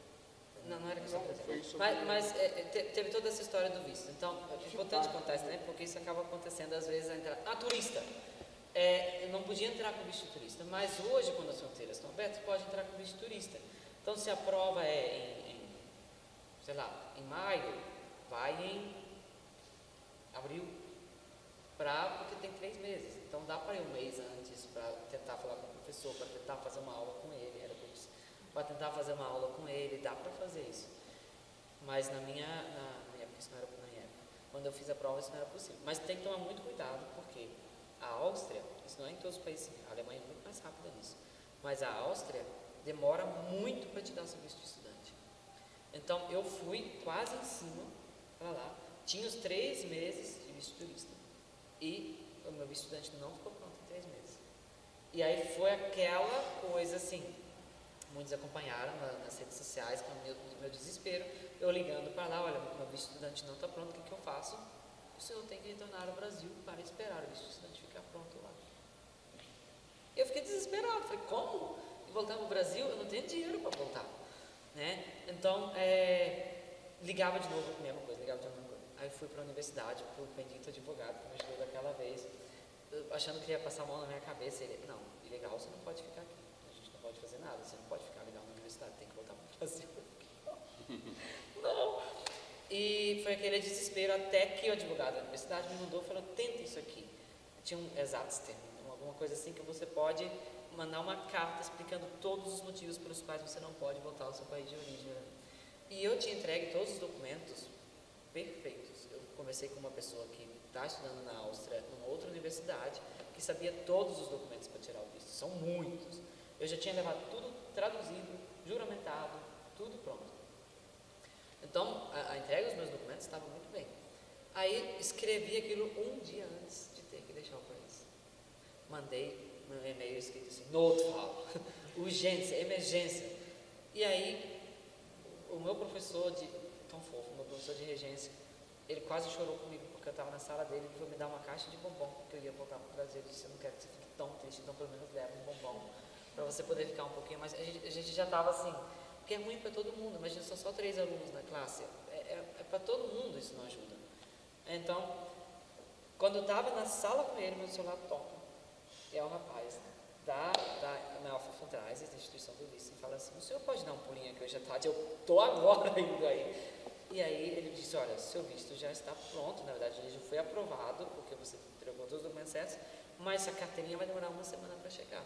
Não era questão financeira. Mas teve toda essa história do visto. Então, é importante contar isso, né? Porque isso acaba acontecendo às vezes. Turista. Eu não podia entrar com visto de turista, mas hoje, quando as fronteiras estão abertas, pode entrar com visto de turista. Então, se a prova é em maio, vai em abril, porque tem 3 meses. Então, dá para ir um mês antes para tentar falar com o professor, para tentar fazer uma aula com ele, para tentar fazer uma aula com ele, dá para fazer isso. Mas na minha época, isso não era na minha época. Quando eu fiz a prova, isso não era possível. Mas tem que tomar muito cuidado, porque a Áustria, isso não é em todos os países, a Alemanha é muito mais rápida nisso, mas a Áustria demora muito para te dar o seu visto de estudante. Então, eu fui quase em cima para lá, tinha os 3 meses de visto turista, e o meu visto estudante não ficou pronto em 3 meses. E aí foi aquela coisa assim, muitos acompanharam nas redes sociais, com o meu desespero, eu ligando para lá, olha, meu visto estudante não está pronto, o que eu faço? O senhor tem que retornar ao Brasil para esperar o visto estudante ficar pronto lá. Eu fiquei desesperado, falei, como? E voltar para o Brasil? Eu não tenho dinheiro para voltar. Né? Então, ligava de novo, a mesma coisa. Aí fui para a universidade, para o bendito advogado que me ajudou daquela vez, achando que ia passar a mão na minha cabeça. Ele, não, ilegal, você não pode ficar aqui. A gente não pode fazer nada, você não pode ficar legal na universidade, tem que voltar para o Brasil. Não. E foi aquele desespero até que o advogado da universidade me mandou e falou, tenta isso aqui. Tinha um exatos termo, alguma coisa assim que você pode mandar uma carta explicando todos os motivos pelos quais você não pode voltar ao seu país de origem. E eu tinha entregue todos os documentos perfeitos. Eu conversei com uma pessoa que está estudando na Áustria, numa outra universidade, que sabia todos os documentos para tirar o visto. São muitos. Eu já tinha levado tudo traduzido, juramentado, tudo pronto. Então, a entrega dos meus documentos estava muito bem. Aí, escrevi aquilo um dia antes de ter que deixar o país. Mandei meu e-mail escrito assim, Notfall, urgência, emergência. E aí, o meu professor meu professor de regência, ele quase chorou comigo, porque eu estava na sala dele, ele foi me dar uma caixa de bombom, porque eu ia voltar para o Brasil. Ele disse, eu não quero que você fique tão triste, então pelo menos leva um bombom, para você poder ficar um pouquinho mais... A gente já estava assim, porque é ruim para todo mundo, imagina, são só 3 alunos na classe, é para todo mundo, isso não ajuda. Então, quando eu estava na sala com ele, meu celular toca, é o rapaz da Amelfa Fundraes, da instituição do Ulisses, e fala assim, o senhor pode dar um pulinho aqui hoje à tarde? Eu estou agora indo aí. E aí ele disse, olha, seu visto já está pronto, na verdade ele já foi aprovado, porque você entregou todos os documentos certos, mas essa carteirinha vai demorar 1 semana para chegar.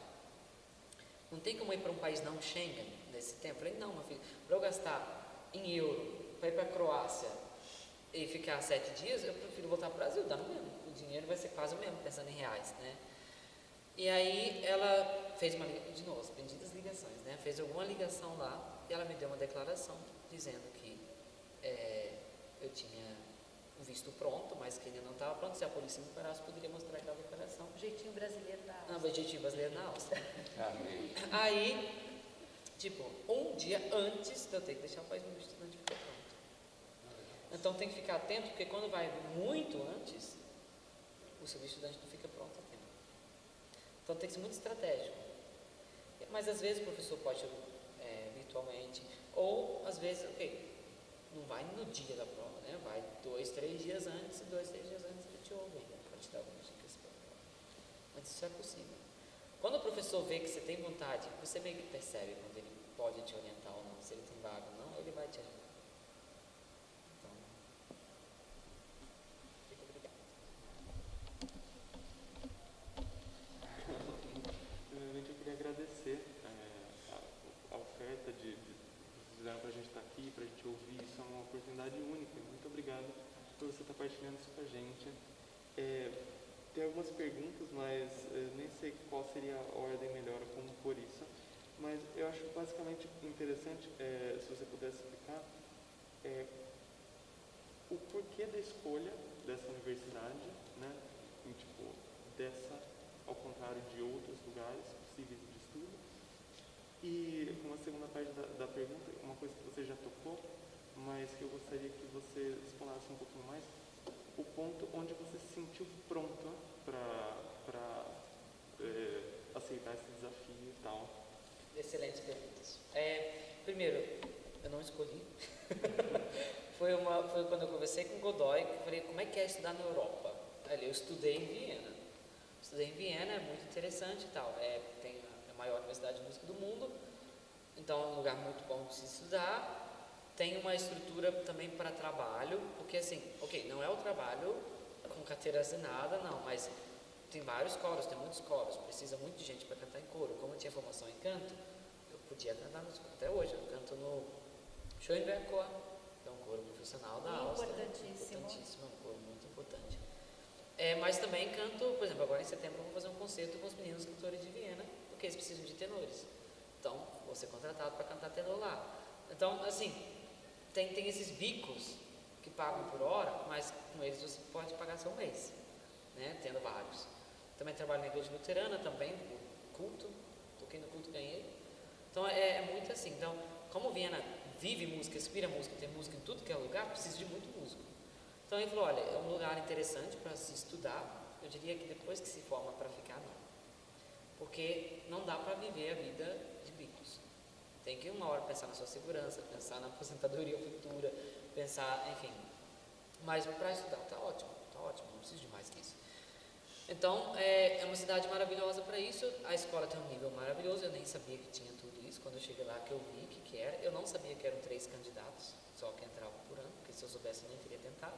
Não tem como ir para um país não Schengen nesse tempo? Eu falei, não, meu filho, para eu gastar em euro, para ir para a Croácia e ficar 7 dias, eu prefiro voltar para o Brasil, dá no mesmo. O dinheiro vai ser quase o mesmo, pensando em reais, né? E aí ela fez uma ligação, de novo, as benditas ligações, né? Fez alguma ligação lá e ela me deu uma declaração dizendo que eu tinha o visto pronto, mas que ainda não estava pronto. Se a polícia me parasse, poderia mostrar aquela declaração. O jeitinho brasileiro da Áustria. Não, o jeitinho brasileiro na Áustria. Amém. Aí, tipo, um dia antes de eu ter que deixar o país, meu estudante ficou pronto. Então tem que ficar atento, porque quando vai muito antes, o seu estudante não fica pronto a tempo. Então tem que ser muito estratégico. Mas às vezes o professor pode virtualmente, ou às vezes, não vai no dia da prova, né? Vai 2, 3 dias antes, e 2, 3 dias antes ele te ouve ainda, para te dar algumas dicas para a prova. Mas isso é possível. Quando o professor vê que você tem vontade, você meio que percebe quando ele pode te orientar ou não, se ele tem vaga ou não, ele vai te ajudar. Então, muito obrigado. Primeiramente eu queria agradecer a oferta de fizeram para a gente estar aqui, para a gente ouvir. Isso é uma oportunidade única. Muito obrigado por você estar partilhando isso com a gente. Tem algumas perguntas, mas nem sei qual seria a ordem melhor a como pôr isso. Mas eu acho basicamente interessante, se você pudesse explicar, o porquê da escolha dessa universidade, né? E, tipo, dessa, ao contrário de outros lugares possíveis de estudo. E uma segunda parte da pergunta, uma coisa que você já tocou, mas que eu gostaria que você explanasse um pouquinho mais, o ponto onde você se sentiu pronta para aceitar esse desafio e tal. Excelentes perguntas. Primeiro, eu não escolhi. foi quando eu conversei com o Godoy, que eu falei, como é que é estudar na Europa? Eu estudei em Viena. Estudei em Viena, é muito interessante e tal. Tem a maior universidade de música do mundo, então é um lugar muito bom de se estudar. Tem uma estrutura também para trabalho, porque assim, não é o trabalho com carteira assinada, não, mas tem vários coros, tem muitos coros, precisa muito de gente para cantar em coro. Como eu tinha formação em canto, eu podia cantar até hoje, eu canto no Schoenberg Chor, que é um coro profissional da Áustria. Importantíssimo, é um coro muito importante. Mas também canto, por exemplo, agora em setembro eu vou fazer um concerto com os meninos cantores de Viena, porque eles precisam de tenores. Então, vou ser contratado para cantar tenor lá. Então, assim, tem esses bicos que pagam por hora, mas com eles você pode pagar só um mês, né? Tendo vários. Também trabalho na igreja luterana, também, culto, toquei no culto, ganhei. Então, é muito assim. Então, como Viena vive música, respira música, tem música em tudo que é lugar, precisa de muito músico. Então, ele falou, olha, é um lugar interessante para se estudar. Eu diria que depois que se forma para ficar, não. Porque não dá para viver a vida de bicos. Tem que uma hora pensar na sua segurança, pensar na aposentadoria futura, pensar, enfim. Mas para estudar está ótimo, não preciso de mais que isso. Então, é uma cidade maravilhosa para isso. A escola tem um nível maravilhoso, eu nem sabia que tinha tudo isso. Quando eu cheguei lá, que eu vi que era, eu não sabia que eram 3 candidatos, só que entravam por ano, porque se eu soubesse eu nem teria tentado.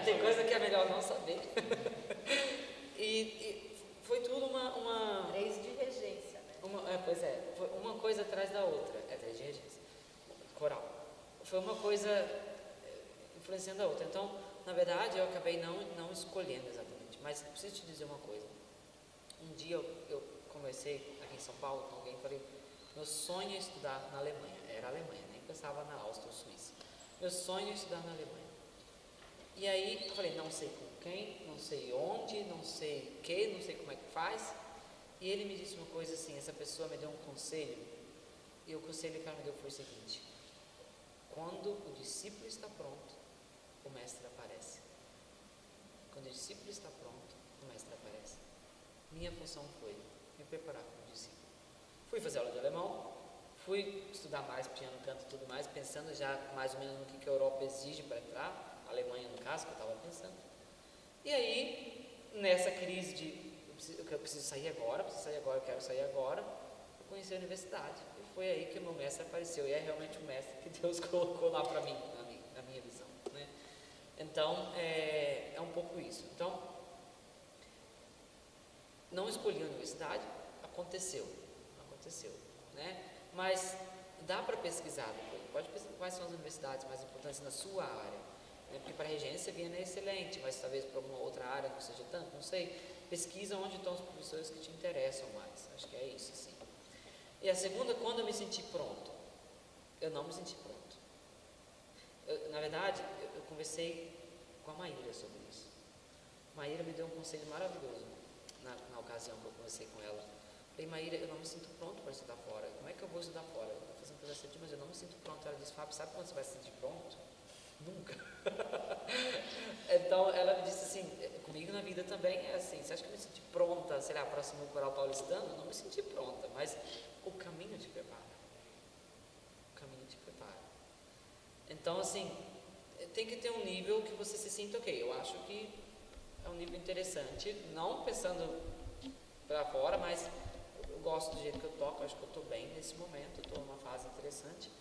Tem coisa que é melhor não saber. E foi tudo uma 3 de regência, né? Foi uma coisa atrás da outra. 3 de regência. Coral. Foi uma coisa influenciando a outra. Então, na verdade, eu acabei não escolhendo exatamente. Mas preciso te dizer uma coisa. Um dia eu conversei aqui em São Paulo com alguém e falei, meu sonho é estudar na Alemanha. Era a Alemanha, nem pensava na Áustria ou Suíça. Meu sonho é estudar na Alemanha. E aí eu falei, não sei com quem, não sei onde, não sei o que, não sei como é que faz. E ele me disse uma coisa assim, essa pessoa me deu um conselho, e o conselho que ela me deu foi o seguinte: quando o discípulo discípulo está pronto, o mestre aparece. Quando o discípulo está pronto, o mestre aparece. Minha função foi me preparar como discípulo. Fui fazer aula de alemão, fui estudar mais piano, canto e tudo mais, pensando já mais ou menos no que a Europa exige para entrar, a Alemanha no caso, que eu estava pensando. E aí, nessa crise de eu preciso sair agora, eu quero sair agora, eu conheci a universidade. E foi aí que o meu mestre apareceu. E é realmente o mestre que Deus colocou lá para mim, na minha visão. Né? Então, é um pouco isso. Então, não escolhi a universidade, aconteceu. Né? Mas dá para pesquisar depois. Pode pesquisar quais são as universidades mais importantes na sua área. Né? Porque para a regência Viena é excelente, mas talvez para uma outra área não seja tanto, não sei. Pesquisa onde estão os professores que te interessam mais. Acho que é isso, sim. E a segunda, quando eu me senti pronto. Eu não me senti pronto. Na verdade, eu conversei com a Maíra sobre isso. A Maíra me deu um conselho maravilhoso na ocasião que eu conversei com ela. Falei, Maíra, eu não me sinto pronto para estudar fora. Como é que eu vou estudar fora? Eu estou fazendo coisa certinha, mas eu não me sinto pronto. Ela disse, Fábio, sabe quando você vai se sentir pronto? Nunca. Então, ela me disse assim, comigo na vida também é assim, você acha que eu me senti pronta, sei lá, para assumir o coral paulistano? Eu não me senti pronta, mas o caminho te prepara. O caminho te prepara. Então, assim, tem que ter um nível que você se sinta ok. Eu acho que é um nível interessante, não pensando para fora, mas eu gosto do jeito que eu toco, acho que eu estou bem nesse momento, estou numa fase interessante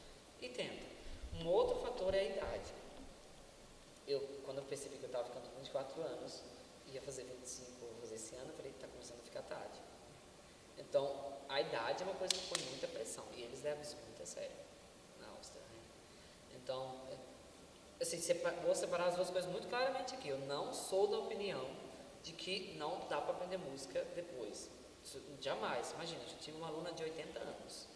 e tento. Um outro fator é a idade. Quando eu percebi que eu estava ficando com 24 anos, ia fazer 25, vou fazer esse ano, eu falei, está começando a ficar tarde. Então, a idade é uma coisa que põe muita pressão, e eles levam isso muito a sério, na Áustria. Né? Então, assim, vou separar as duas coisas muito claramente aqui. Eu não sou da opinião de que não dá para aprender música depois. Isso, jamais. Imagina, eu tive uma aluna de 80 anos,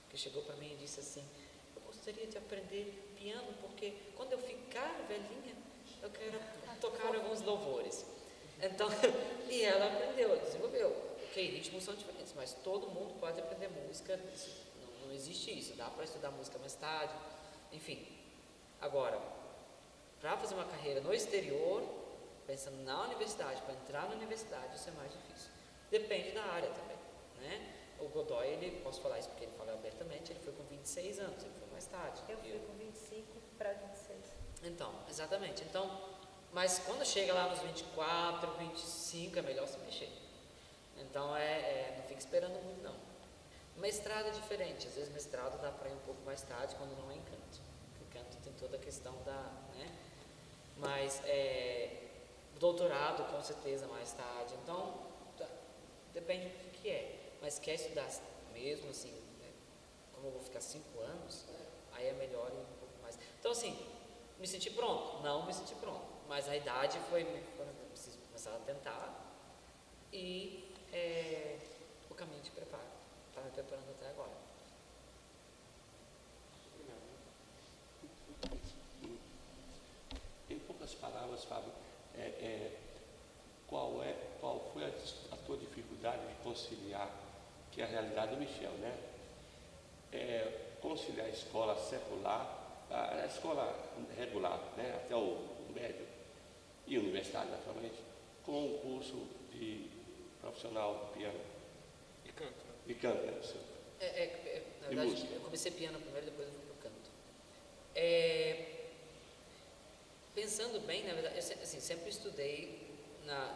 que chegou para mim e disse assim, eu gostaria de aprender piano, porque quando eu ficar velhinha, eu quero tocar alguns louvores. Então, e ela aprendeu, desenvolveu. Ok, ritmos são diferentes, mas todo mundo pode aprender música, não existe isso, dá para estudar música mais tarde, enfim. Agora, para fazer uma carreira no exterior, pensando na universidade, para entrar na universidade, isso é mais difícil. Depende da área também, né? O Godoy, posso falar isso porque ele fala abertamente, ele foi com 26 anos, ele foi mais tarde. Eu fui com 25 para 26. Então, exatamente. Então, mas quando chega lá nos 24, 25, é melhor se mexer. Então, não fica esperando muito, não. Mestrado é diferente, às vezes mestrado dá para ir um pouco mais tarde, quando não é em canto. Porque canto tem toda a questão né? Mas, doutorado, com certeza, mais tarde. Então, depende do que é. Mas quer estudar mesmo, assim, né? Como eu vou ficar 5 anos, aí é melhor ir um pouco mais. Então, assim, me senti pronto? Não me senti pronto. Mas a idade foi preciso começar a tentar e o caminho te prepara. Está me preparando até agora. Em poucas palavras, Fábio, qual foi a tua dificuldade de conciliar, que é a realidade do Michel, né? Conciliar a escola secular, a escola regular, né? Até o médio e universidade, naturalmente, com um curso de profissional de piano. E canto, né? De canto, né? Na verdade, música. eu comecei piano primeiro, depois eu fui pro canto. Pensando bem, na verdade, eu sempre estudei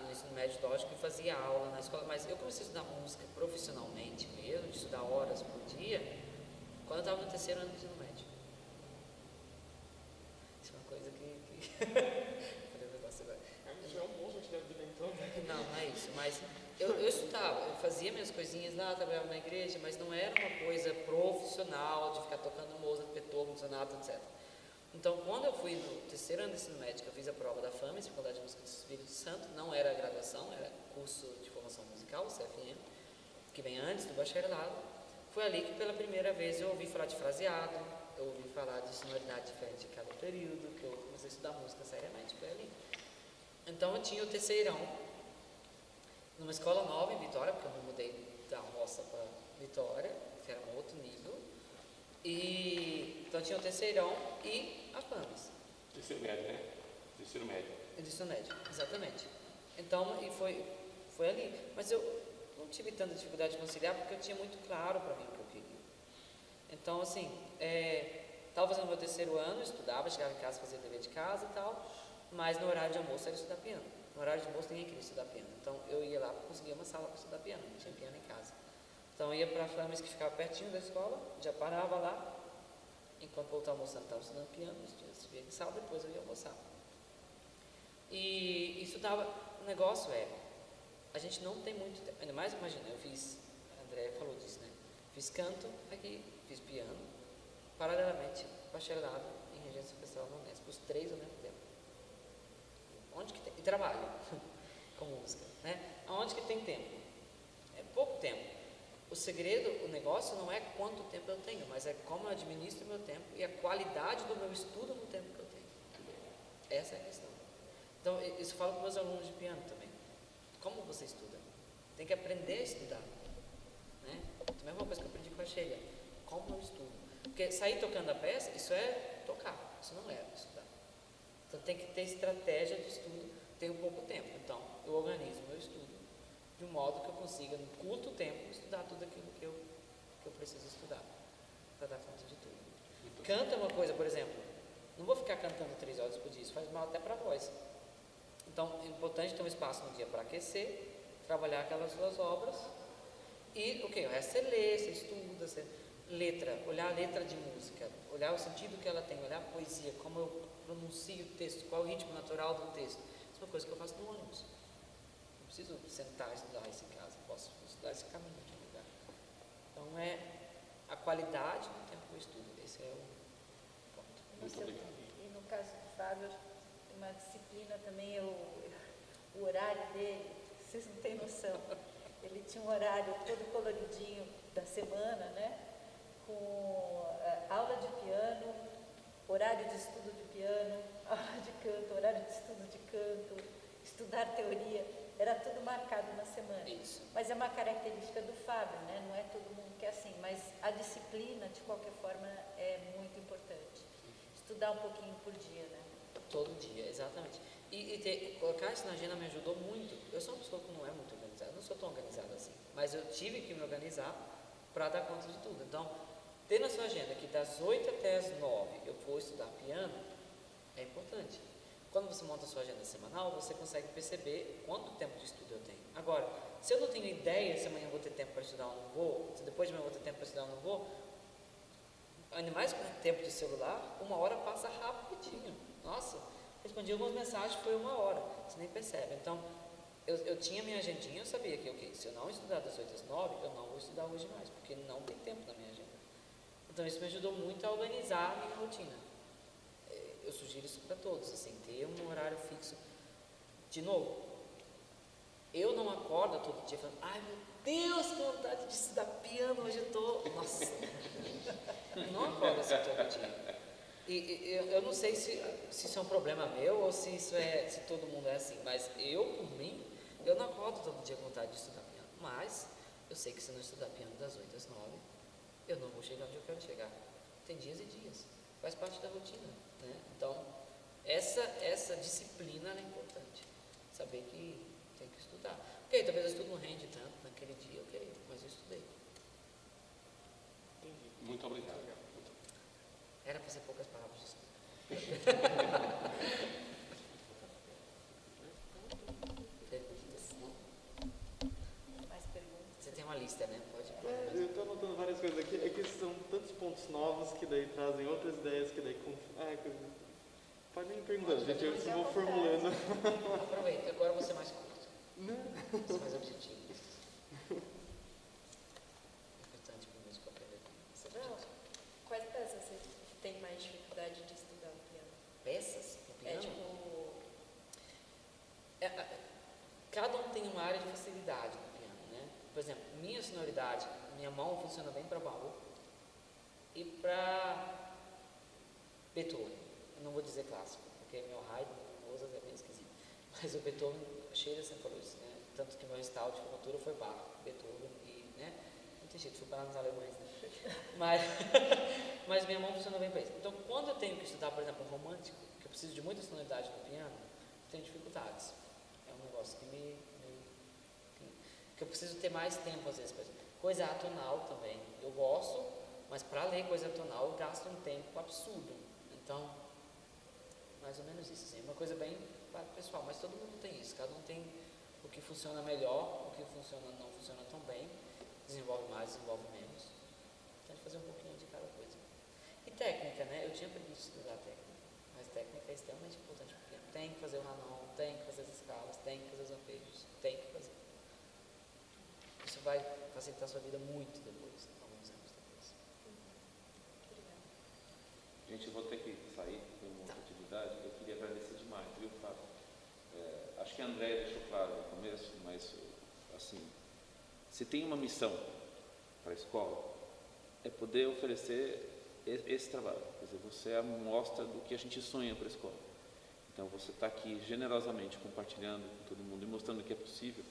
no ensino médio, lógico, e fazia aula na escola, mas eu comecei a estudar música profissionalmente mesmo, de estudar horas por dia, quando eu estava no 3º ano do ensino médio. Isso é uma coisa que... Falei um negócio agora. Mas já é um bom sentido da vida, então, né? Não é isso, mas eu estudava, eu fazia minhas coisinhas lá, trabalhava na igreja, mas não era uma coisa profissional de ficar tocando Mozart, Beethoven, sonata, etc. Então, quando eu fui no 3º ano do ensino médio, eu fiz a prova da FAMES, Faculdade de Música do Espírito Santo, não era graduação, era curso de formação musical, CFM, que vem antes do bacharelado. Foi ali que pela primeira vez eu ouvi falar de fraseado, eu ouvi falar de sonoridade diferente de cada período, que eu comecei a estudar música seriamente, foi ali. Então, eu tinha o 3º, numa escola nova em Vitória, porque eu me mudei da roça para Vitória, que era um outro nível. E então tinha o terceirão e as bandas. Terceiro médio, né? Terceiro médio. Eu disse no médio, exatamente. Então, e foi ali. Mas eu não tive tanta dificuldade de conciliar porque eu tinha muito claro para mim o que eu queria. Então, assim, estava fazendo meu terceiro ano, estudava, chegava em casa, fazia dever de casa e tal, mas no horário de almoço era estudar piano. No horário de almoço ninguém queria estudar piano. Então, eu ia lá, conseguia uma sala para estudar piano, não tinha piano em casa. Então, eu ia para a Flames, que ficava pertinho da escola, já parava lá, enquanto voltava almoçando, estava estudando piano, estudia de sala, depois eu ia almoçar. E estudava, o negócio a gente não tem muito tempo, ainda mais, imagina, eu fiz, a Andrea falou disso, né? Fiz canto aqui, fiz piano, paralelamente, bacharelado em regência orquestral na Unesp, os três ao mesmo tempo. Onde que tem? E trabalho com música, né? Aonde que tem tempo? É pouco tempo. O segredo, o negócio não é quanto tempo eu tenho, mas é como eu administro o meu tempo e a qualidade do meu estudo no tempo que eu tenho. Essa é a questão. Então, isso eu falo com meus alunos de piano também. Como você estuda? Tem que aprender a estudar. Né? A mesma coisa que eu aprendi com a Sheila. Como eu estudo? Porque sair tocando a peça, isso é tocar, isso não é estudar. Então tem que ter estratégia de estudo, tenho pouco tempo. Então, eu organizo o meu estudo de um modo que eu consiga, em curto tempo, estudar tudo aquilo que eu preciso estudar, para dar conta de tudo. Canta é uma coisa, por exemplo, não vou ficar cantando 3 horas por dia, isso faz mal até para a voz. Então, é importante ter um espaço no dia para aquecer, trabalhar aquelas suas obras e o resto você lê, você estuda, você letra, olhar a letra de música, olhar o sentido que ela tem, olhar a poesia, como eu pronuncio o texto, qual é o ritmo natural do texto. Isso é uma coisa que eu faço no ônibus. Não preciso sentar e estudar isso em casa, posso estudar esse caminho de um lugar. Então, é a qualidade do tempo que eu estudo, esse é o ponto. Muito obrigado. E no caso do Fábio, uma disciplina também, o horário dele, vocês não têm noção. Ele tinha um horário todo coloridinho da semana, né? Com aula de piano, horário de estudo de piano, aula de canto, horário de estudo de canto, estudar teoria, era tudo marcado na semana. Isso. Mas é uma característica do Fábio, né? Não é todo mundo que é assim, mas a disciplina, de qualquer forma, é muito importante. Estudar um pouquinho por dia, né? Todo dia, exatamente. E colocar isso na agenda me ajudou muito. Eu sou uma pessoa que não é muito organizada, não sou tão organizada assim, mas eu tive que me organizar para dar conta de tudo. Então, ter na sua agenda que das 8 até as 9 eu vou estudar piano é importante. Quando você monta a sua agenda semanal, você consegue perceber quanto tempo de estudo eu tenho. Agora, se eu não tenho ideia se amanhã eu vou ter tempo para estudar ou não vou, se depois de amanhã eu vou ter tempo para estudar ou não vou, ainda mais com o tempo de celular, 1 hora passa rapidinho. Nossa, respondi algumas mensagens, foi 1 hora, você nem percebe. Então, eu tinha minha agendinha, eu sabia que, se eu não estudar das 8 às 9, eu não vou estudar hoje mais, porque não tem tempo na minha agenda. Então, isso me ajudou muito a organizar a minha rotina. Eu sugiro isso para todos, assim, ter um horário fixo. De novo, eu não acordo todo dia falando, ai meu Deus, que vontade de estudar piano, hoje eu estou, nossa. Não acordo assim todo dia. E eu não sei se isso é um problema meu ou se todo mundo é assim, mas eu, por mim, eu não acordo todo dia com vontade de estudar piano. Mas eu sei que se eu não estudar piano das 8 às 9, eu não vou chegar onde eu quero chegar. Tem dias e dias, faz parte da rotina, né? Então, essa disciplina é importante, saber que tem que estudar. Ok, talvez o estudo não rende tanto naquele dia, ok, mas eu estudei. Entendi. Muito obrigado. Era para ser poucas palavras de estudo. Perguntas? Mais perguntas? Você tem uma lista, né? Pode. Eu estou anotando várias coisas aqui, é que são tantos pontos novos que daí trazem outras ideias que daí... Podem me perguntando, gente, eu vou formulando. Aproveita, agora você é mais curto. Não. Você é mais objetivo. Importante para o músico aprender com Não, quais peças você tem mais dificuldade de estudar no piano? peças no piano. Tipo, Cada um tem uma área de facilidade no piano, né? Por exemplo, minha sonoridade, minha mão funciona bem para Bach e para Beethoven. Eu não vou dizer clássico, porque meu Haydn, Mozart é bem esquisito. Mas o Beethoven, a Sheila sempre falou isso, né? Tanto que meu recital de formatura foi Bach, Beethoven e, né? tem jeito, fui parar nos alemães, né? Mas, mas minha mão funciona bem para isso. Então, quando eu tenho que estudar, por exemplo, romântico, que eu preciso de muita sonoridade no piano, eu tenho dificuldades. É um negócio que eu preciso ter mais tempo, às vezes, por exemplo. Coisa atonal também. Eu gosto, mas para ler coisa atonal eu gasto um tempo absurdo. Então, mais ou menos isso. Assim, é uma coisa bem pessoal, mas todo mundo tem isso. Cada um tem o que funciona melhor, o que não funciona tão bem. Desenvolve mais, desenvolve menos. Tente fazer um pouquinho de cada coisa. E técnica, né? Eu tinha preguiça de estudar técnica, mas técnica é extremamente importante para o piano. Tem que fazer o Hanon, tem que fazer as escalas, tem que fazer os arpejos, tem que fazer. Isso vai facilitar a sua vida muito depois, alguns anos depois. Gente, eu vou ter que sair, tem uma outra atividade. Eu queria agradecer demais, viu, Fábio? Acho que a Andréia deixou claro no começo, mas, assim, se tem uma missão para a escola, é poder oferecer esse trabalho. Quer dizer, você é a mostra do que a gente sonha para a escola. Então, você está aqui generosamente compartilhando com todo mundo e mostrando que é possível,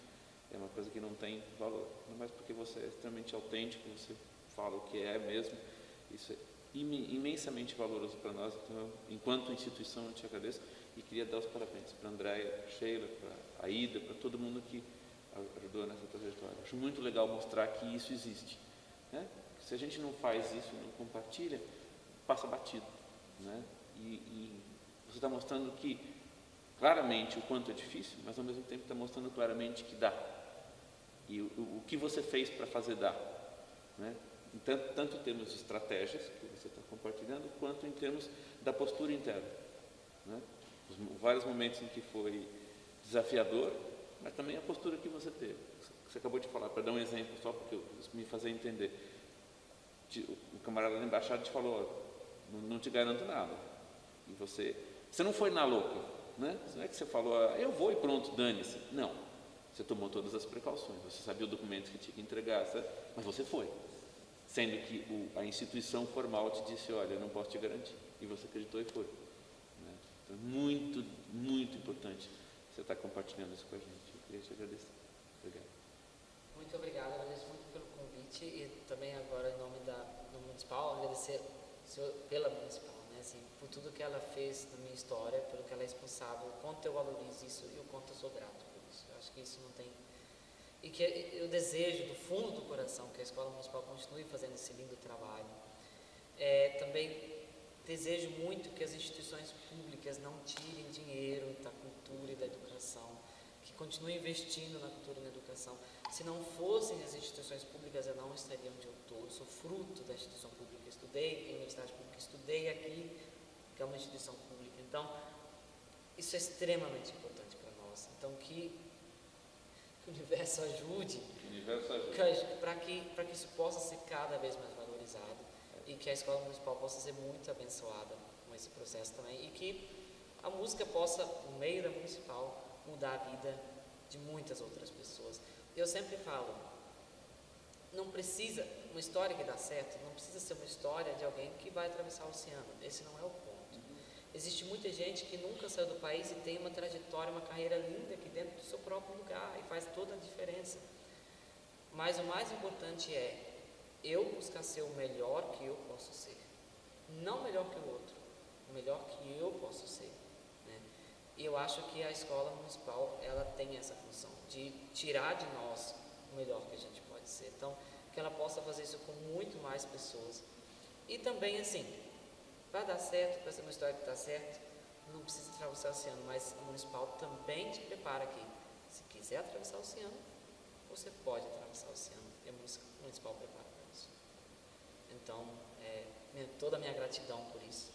é uma coisa que não tem valor. Não mais porque você é extremamente autêntico, você fala o que é mesmo. Isso é imensamente valoroso para nós. Então, enquanto instituição, eu te agradeço e queria dar os parabéns para a Andréia, para a Sheila, para a Ida, para todo mundo que ajudou nessa trajetória. Acho muito legal mostrar que isso existe, né? Se a gente não faz isso, não compartilha, passa batido, né? E você está mostrando que claramente o quanto é difícil, mas ao mesmo tempo está mostrando claramente que dá. E o que você fez para fazer dar, né? Tanto em termos de estratégias que você está compartilhando, quanto em termos da postura interna, né? Vários momentos em que foi desafiador, mas também a postura que você teve. Você acabou de falar, para dar um exemplo só, porque me fazer entender. O camarada da embaixada te falou, não te garanto nada. E você não foi na louca, né? Não é que você falou, eu vou e pronto, dane-se. Não. Você tomou todas as precauções, você sabia o documento que tinha que entregar, sabe? Mas você foi. Sendo que a instituição formal te disse, olha, eu não posso te garantir. E você acreditou e foi. Né? Então, muito, muito importante você estar compartilhando isso com a gente. Eu queria te agradecer. Obrigado. Muito obrigado, agradeço muito pelo convite e também agora em nome do Municipal, agradecer pela Municipal, né, assim, por tudo que ela fez na minha história, pelo que ela é responsável, o quanto eu valorizo isso e o quanto eu sou grato por isso. Eu acho que isso não tem... E que eu desejo do fundo do coração que a Escola Municipal continue fazendo esse lindo trabalho. Também desejo muito que as instituições públicas não tirem dinheiro da cultura e da educação, que continuem investindo na cultura e na educação. Se não fossem as instituições públicas, eu não estaria onde eu estou. Eu sou fruto da instituição pública. Estudei em universidade pública, estudei aqui, que é uma instituição pública. Então, isso é extremamente importante para nós. Então, que o universo ajude, para que isso possa ser cada vez mais valorizado e que a Escola Municipal possa ser muito abençoada com esse processo também e que a música possa, no meio da Municipal, mudar a vida de muitas outras pessoas. Eu sempre falo, não precisa, uma história que dá certo, não precisa ser uma história de alguém que vai atravessar o oceano, esse não é o ponto. Existe muita gente que nunca saiu do país e tem uma trajetória, uma carreira linda aqui dentro do seu próprio lugar e faz toda a diferença. Mas o mais importante é eu buscar ser o melhor que eu posso ser. Não melhor que o outro, o melhor que eu posso ser. E eu acho que a Escola Municipal, ela tem essa função de tirar de nós o melhor que a gente pode ser. Então, que ela possa fazer isso com muito mais pessoas. E também, assim, para dar certo, para ser uma história que dá certo, não precisa atravessar o oceano, mas a Municipal também te prepara aqui. Se quiser atravessar o oceano, você pode atravessar o oceano. E a Municipal prepara para isso. Então, toda a minha gratidão por isso,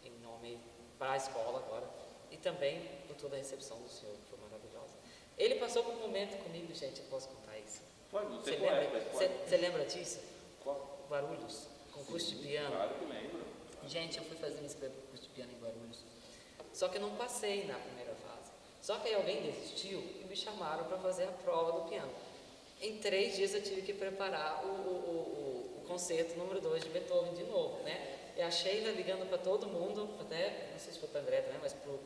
em nome para a escola agora, e também por toda a recepção do senhor, que foi maravilhosa. Ele passou por um momento comigo, gente, eu posso contar isso? Pode, não sei qual é, mas pode. Você lembra disso? Qual? Guarulhos, concurso de piano. Claro que lembro. Gente, eu fui fazer uma inscrição para curso de piano em Guarulhos, só que eu não passei na primeira fase. Só que aí alguém desistiu e me chamaram para fazer a prova do piano. Em 3 dias eu tive que preparar o concerto número 2 de Beethoven de novo, né? E a Sheila ligando para todo mundo, até, não sei se foi para André também, mas pro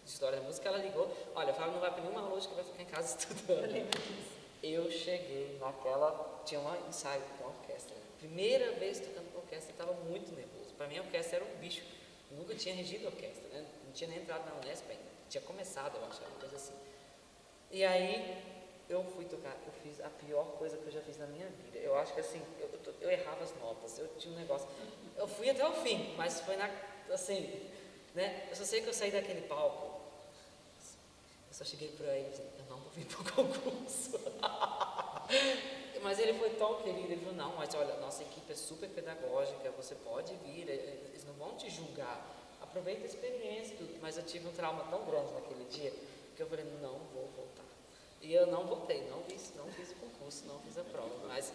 História da Música, ela ligou, olha, o Fábio não vai para nenhuma aula hoje que vai ficar em casa estudando. Eu cheguei naquela, tinha um ensaio com a orquestra. Primeira vez tocando com a orquestra, eu estava muito nervoso. Para mim a orquestra era um bicho. Eu nunca tinha regido a orquestra, né? Não tinha nem entrado na Unesp ainda. Tinha começado, eu acho, uma coisa assim. E aí eu fui tocar, eu fiz a pior coisa que eu já fiz na minha vida. Eu acho que assim, eu errava as notas, eu tinha um negócio. Eu fui até o fim, mas foi assim, né? Eu só sei que eu saí daquele palco. Eu só cheguei para ele e disse, eu não vou vir para o concurso. Mas ele foi tão querido, ele falou, não, mas olha, nossa equipe é super pedagógica, você pode vir, eles não vão te julgar. Aproveita a experiência, tudo. Mas eu tive um trauma tão grande naquele dia, que eu falei, não vou voltar. E eu não voltei, não fiz o concurso, não fiz a prova, mas,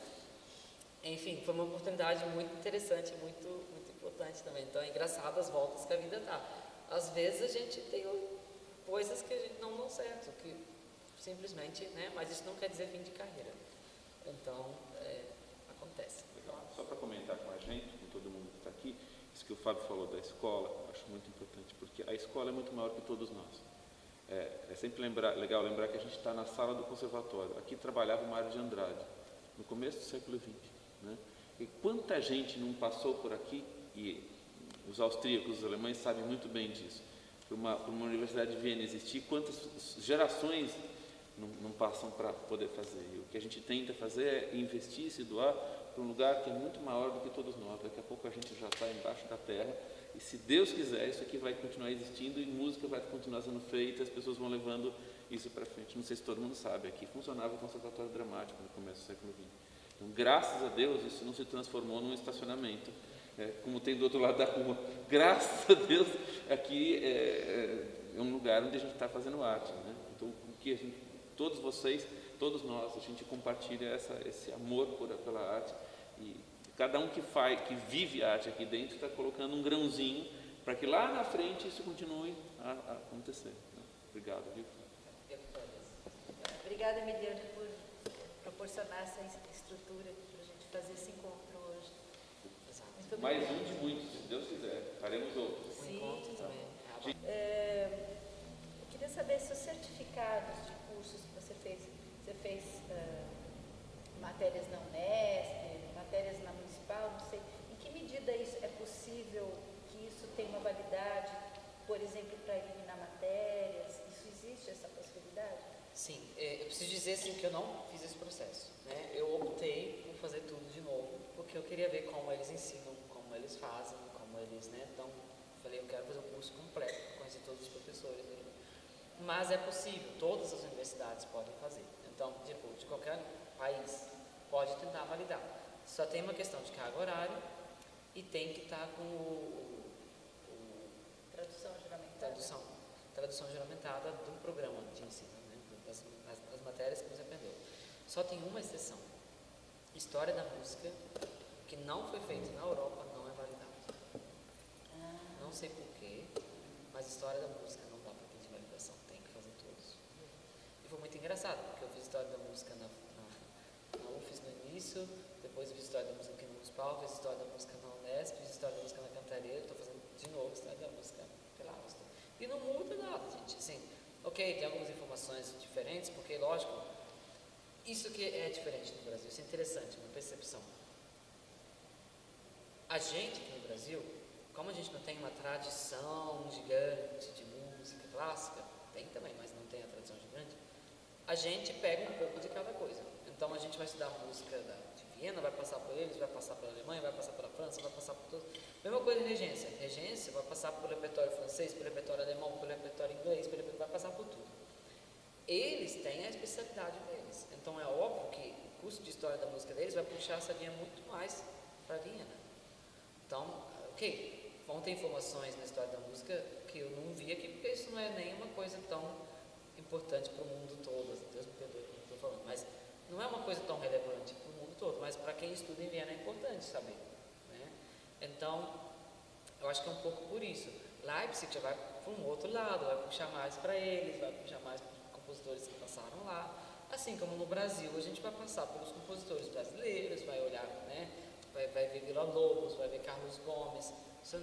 enfim, foi uma oportunidade muito interessante, muito, muito importante também. Então é engraçado as voltas que a vida dá. Às vezes a gente tem coisas que a gente não dão certo, que simplesmente, né, mas isso não quer dizer fim de carreira. Então, acontece. Legal. Só para comentar com a gente, com todo mundo que está aqui, isso que o Fábio falou da escola, eu acho muito importante, porque a escola é muito maior que todos nós. É sempre legal lembrar que a gente está na sala do conservatório. Aqui trabalhava o Mário de Andrade, no começo do século XX. Né? E quanta gente não passou por aqui, e os austríacos, os alemães sabem muito bem disso. Por uma Universidade de Viena existir, quantas gerações não passam para poder fazer. E o que a gente tenta fazer é investir, se doar para um lugar que é muito maior do que todos nós. Daqui a pouco a gente já está embaixo da terra e, se Deus quiser, isso aqui vai continuar existindo e música vai continuar sendo feita, as pessoas vão levando isso para frente. Não sei se todo mundo sabe, aqui funcionava o Conservatório Dramático no começo do século XX. Então, graças a Deus, isso não se transformou num estacionamento, como tem do outro lado da rua. Graças a Deus, aqui é um lugar onde a gente está fazendo arte. Né? Então, o que a gente, todos vocês, todos nós, a gente compartilha esse amor pela arte, e cada um que vive a arte aqui dentro está colocando um grãozinho para que lá na frente isso continue a acontecer. Né? Obrigado, viu? Obrigada, Emiliano, por proporcionar essa estrutura para a gente fazer esse encontro hoje. Muito Mais obrigada. um de muitos, se Deus quiser, faremos outros. Sim. Encontro também. Eu queria saber se os certificados de cursos que você fez matérias na Unesp, matérias na Municipal, não sei, em que medida isso é possível que isso tenha uma validade, por exemplo, para eliminar matérias? Isso existe, essa possibilidade? Sim, eu preciso dizer assim, que eu não fiz esse processo. Né? Eu optei por fazer tudo de novo, porque eu queria ver como eles ensinam, como eles fazem, como eles, né? Então, falei, eu quero fazer um curso completo, conhecer todos os professores. Né? Mas é possível, todas as universidades podem fazer. Então, tipo, de qualquer país pode tentar validar. Só tem uma questão de carga horária e tem que estar com tradução juramentada do programa de ensino, né? das matérias que você aprendeu. Só tem uma exceção. História da música, que não foi feito na Europa, não é validado. Não sei porquê, mas história da música não dá para pedir validação, tem que fazer todos. E foi muito engraçado, porque eu fiz história da música na UFES no início, depois eu fiz história da música aqui no Municipal, fiz história da música na Unesp, fiz história da música na Cantareira, estou fazendo de novo história da música pela USP. E não muda nada, gente. Assim, ok, tem algumas informações diferentes, porque, lógico, isso que é diferente no Brasil, isso é interessante, uma percepção. A gente aqui no Brasil, como a gente não tem uma tradição gigante de música clássica, tem também, mas não tem a tradição gigante, a gente pega um pouco de cada coisa. Então a gente vai estudar música de Viena, vai passar por eles, vai passar pela Alemanha, vai passar pela França, vai passar por tudo. Mesma coisa em regência. Regência vai passar pelo repertório francês, pelo repertório alemão, pelo repertório inglês, vai passar por tudo. Eles têm a especialidade deles. Então é óbvio que o curso de história da música deles vai puxar essa linha muito mais para Viena. Então, ok, vão ter informações na história da música que eu não vi aqui, porque isso não é nenhuma coisa tão importante para o mundo todo. Deus me perdoe o que eu estou falando, mas não é uma coisa tão relevante para o mundo todo, mas para quem estuda em Viena é importante saber. Né? Então, eu acho que é um pouco por isso. Leipzig já vai para um outro lado, vai puxar mais para eles, vai puxar mais para os compositores que passaram lá. Assim como no Brasil, a gente vai passar pelos compositores brasileiros, vai olhar, né? vai ver Vila Lobos, vai ver Carlos Gomes. Isso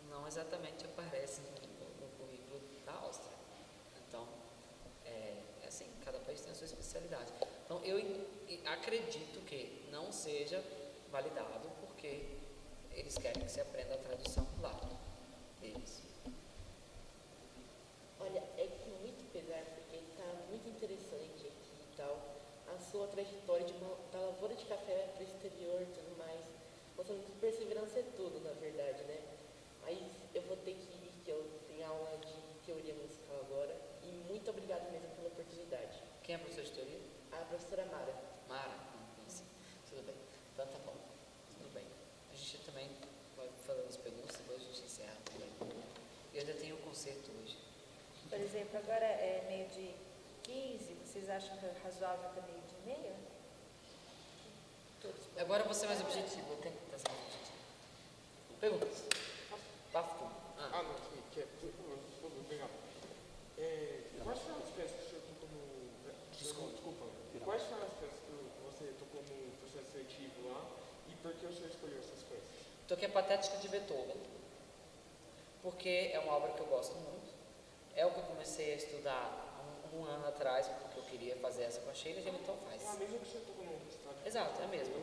não exatamente aparece no currículo da Áustria. Então, é assim, cada país tem a sua especialidade. Então, eu acredito que não seja validado, porque eles querem que se aprenda a tradição lá deles. Olha, é muito pesado, porque está muito interessante aqui e tal. A sua trajetória da lavoura de café para o exterior e tudo mais. Mostrando que perseverança é tudo, na verdade, né? Mas eu vou ter que ir, que eu tenho aula de teoria musical agora. E muito obrigada mesmo pela oportunidade. Quem é a professora de teoria? A professora Mara. Mara? Sim. Tudo bem. Então tá bom. Tudo bem. A gente também vai fazendo as perguntas, depois a gente encerra também. Eu ainda tenho um concerto hoje. Por exemplo, agora é 12h15, vocês acham que é razoável até 12h30? Todos podem. Agora você é mais objetivo, eu tenho que estar sendo objetivo. Perguntas? Bafo. Ah, não, que é, por favor, obrigado. Quais foram as peças que o senhor tocou no... Desculpa. Quais foram as peças que você tocou no processo seletivo lá e por que o senhor escolheu essas peças? Toquei a Patética de Beethoven, porque é uma obra que eu gosto muito. É o que eu comecei a estudar um ano atrás, porque eu queria fazer essa com a Sheila, e a gente então faz. É a mesma que o senhor tocou no estado? Exato, é a mesma.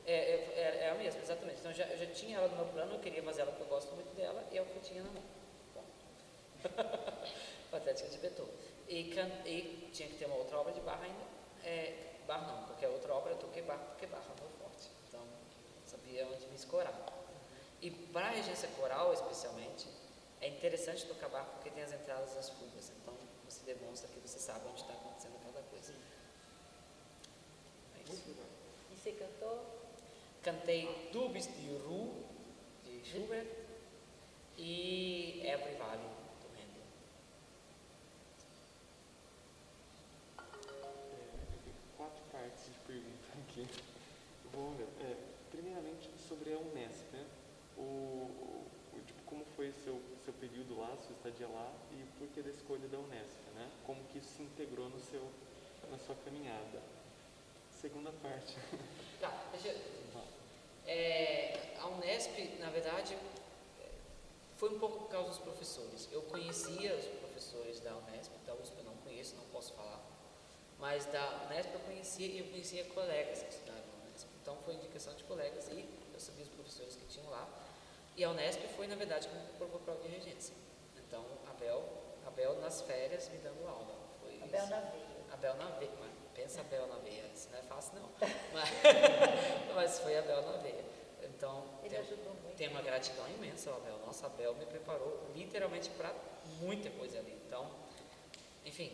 É a mesma, exatamente. Então eu já tinha ela no meu plano, eu queria fazer ela porque eu gosto muito dela, e é o que eu tinha na mão. Patética de Beethoven. E tinha que ter uma outra obra de Bach ainda. Bach não, qualquer outra obra eu toquei Bach, porque Bach é meu forte. Então, sabia onde me escorar. E para a regência coral, especialmente, é interessante tocar Bach porque tem as entradas e as fugas. Então, você demonstra que você sabe onde está acontecendo cada coisa. É isso. E você cantou? Cantei Du bist die Ruhe, de Schubert, e Every Valley, do Handel. Quatro partes de pergunta aqui. Vamos ver. Primeiramente, sobre a Unesp, né? Tipo, como foi seu período lá, sua estadia lá, e o porquê da escolha da Unesp, né? Como que isso se integrou na sua caminhada. Segunda parte. Tá, deixa eu... a Unesp, na verdade, foi um pouco por causa dos professores. Eu conhecia os professores da Unesp, da USP eu não conheço, não posso falar. Mas da Unesp eu conhecia, e eu conhecia colegas que estudaram na Unesp. Então foi indicação de colegas e eu sabia os professores que tinham lá. E a Unesp foi, na verdade, como propor prova de regência. Então, Abel nas férias me dando aula. Foi Abel isso. na veia. Abel na veia. Pensa Abel na veia, isso não é fácil não. Mas foi Abel na veia. Então, Ele ajudou muito. tem uma gratidão imensa ao Abel. Nossa, Abel me preparou literalmente para muita coisa ali. Então, enfim.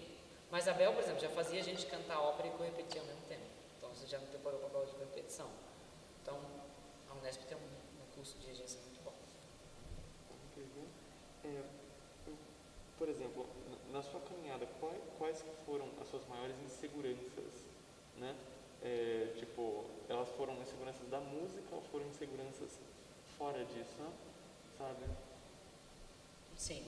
Mas Abel, por exemplo, já fazia a gente cantar ópera e correpetir ao mesmo tempo. Então, você já me preparou para a prova de repetição. Então, a Unesp tem um curso de regência muito bom. Por exemplo, na sua caminhada, quais foram as suas maiores inseguranças, né? Tipo, elas foram inseguranças da música ou foram inseguranças fora disso, né? Sabe? Sim.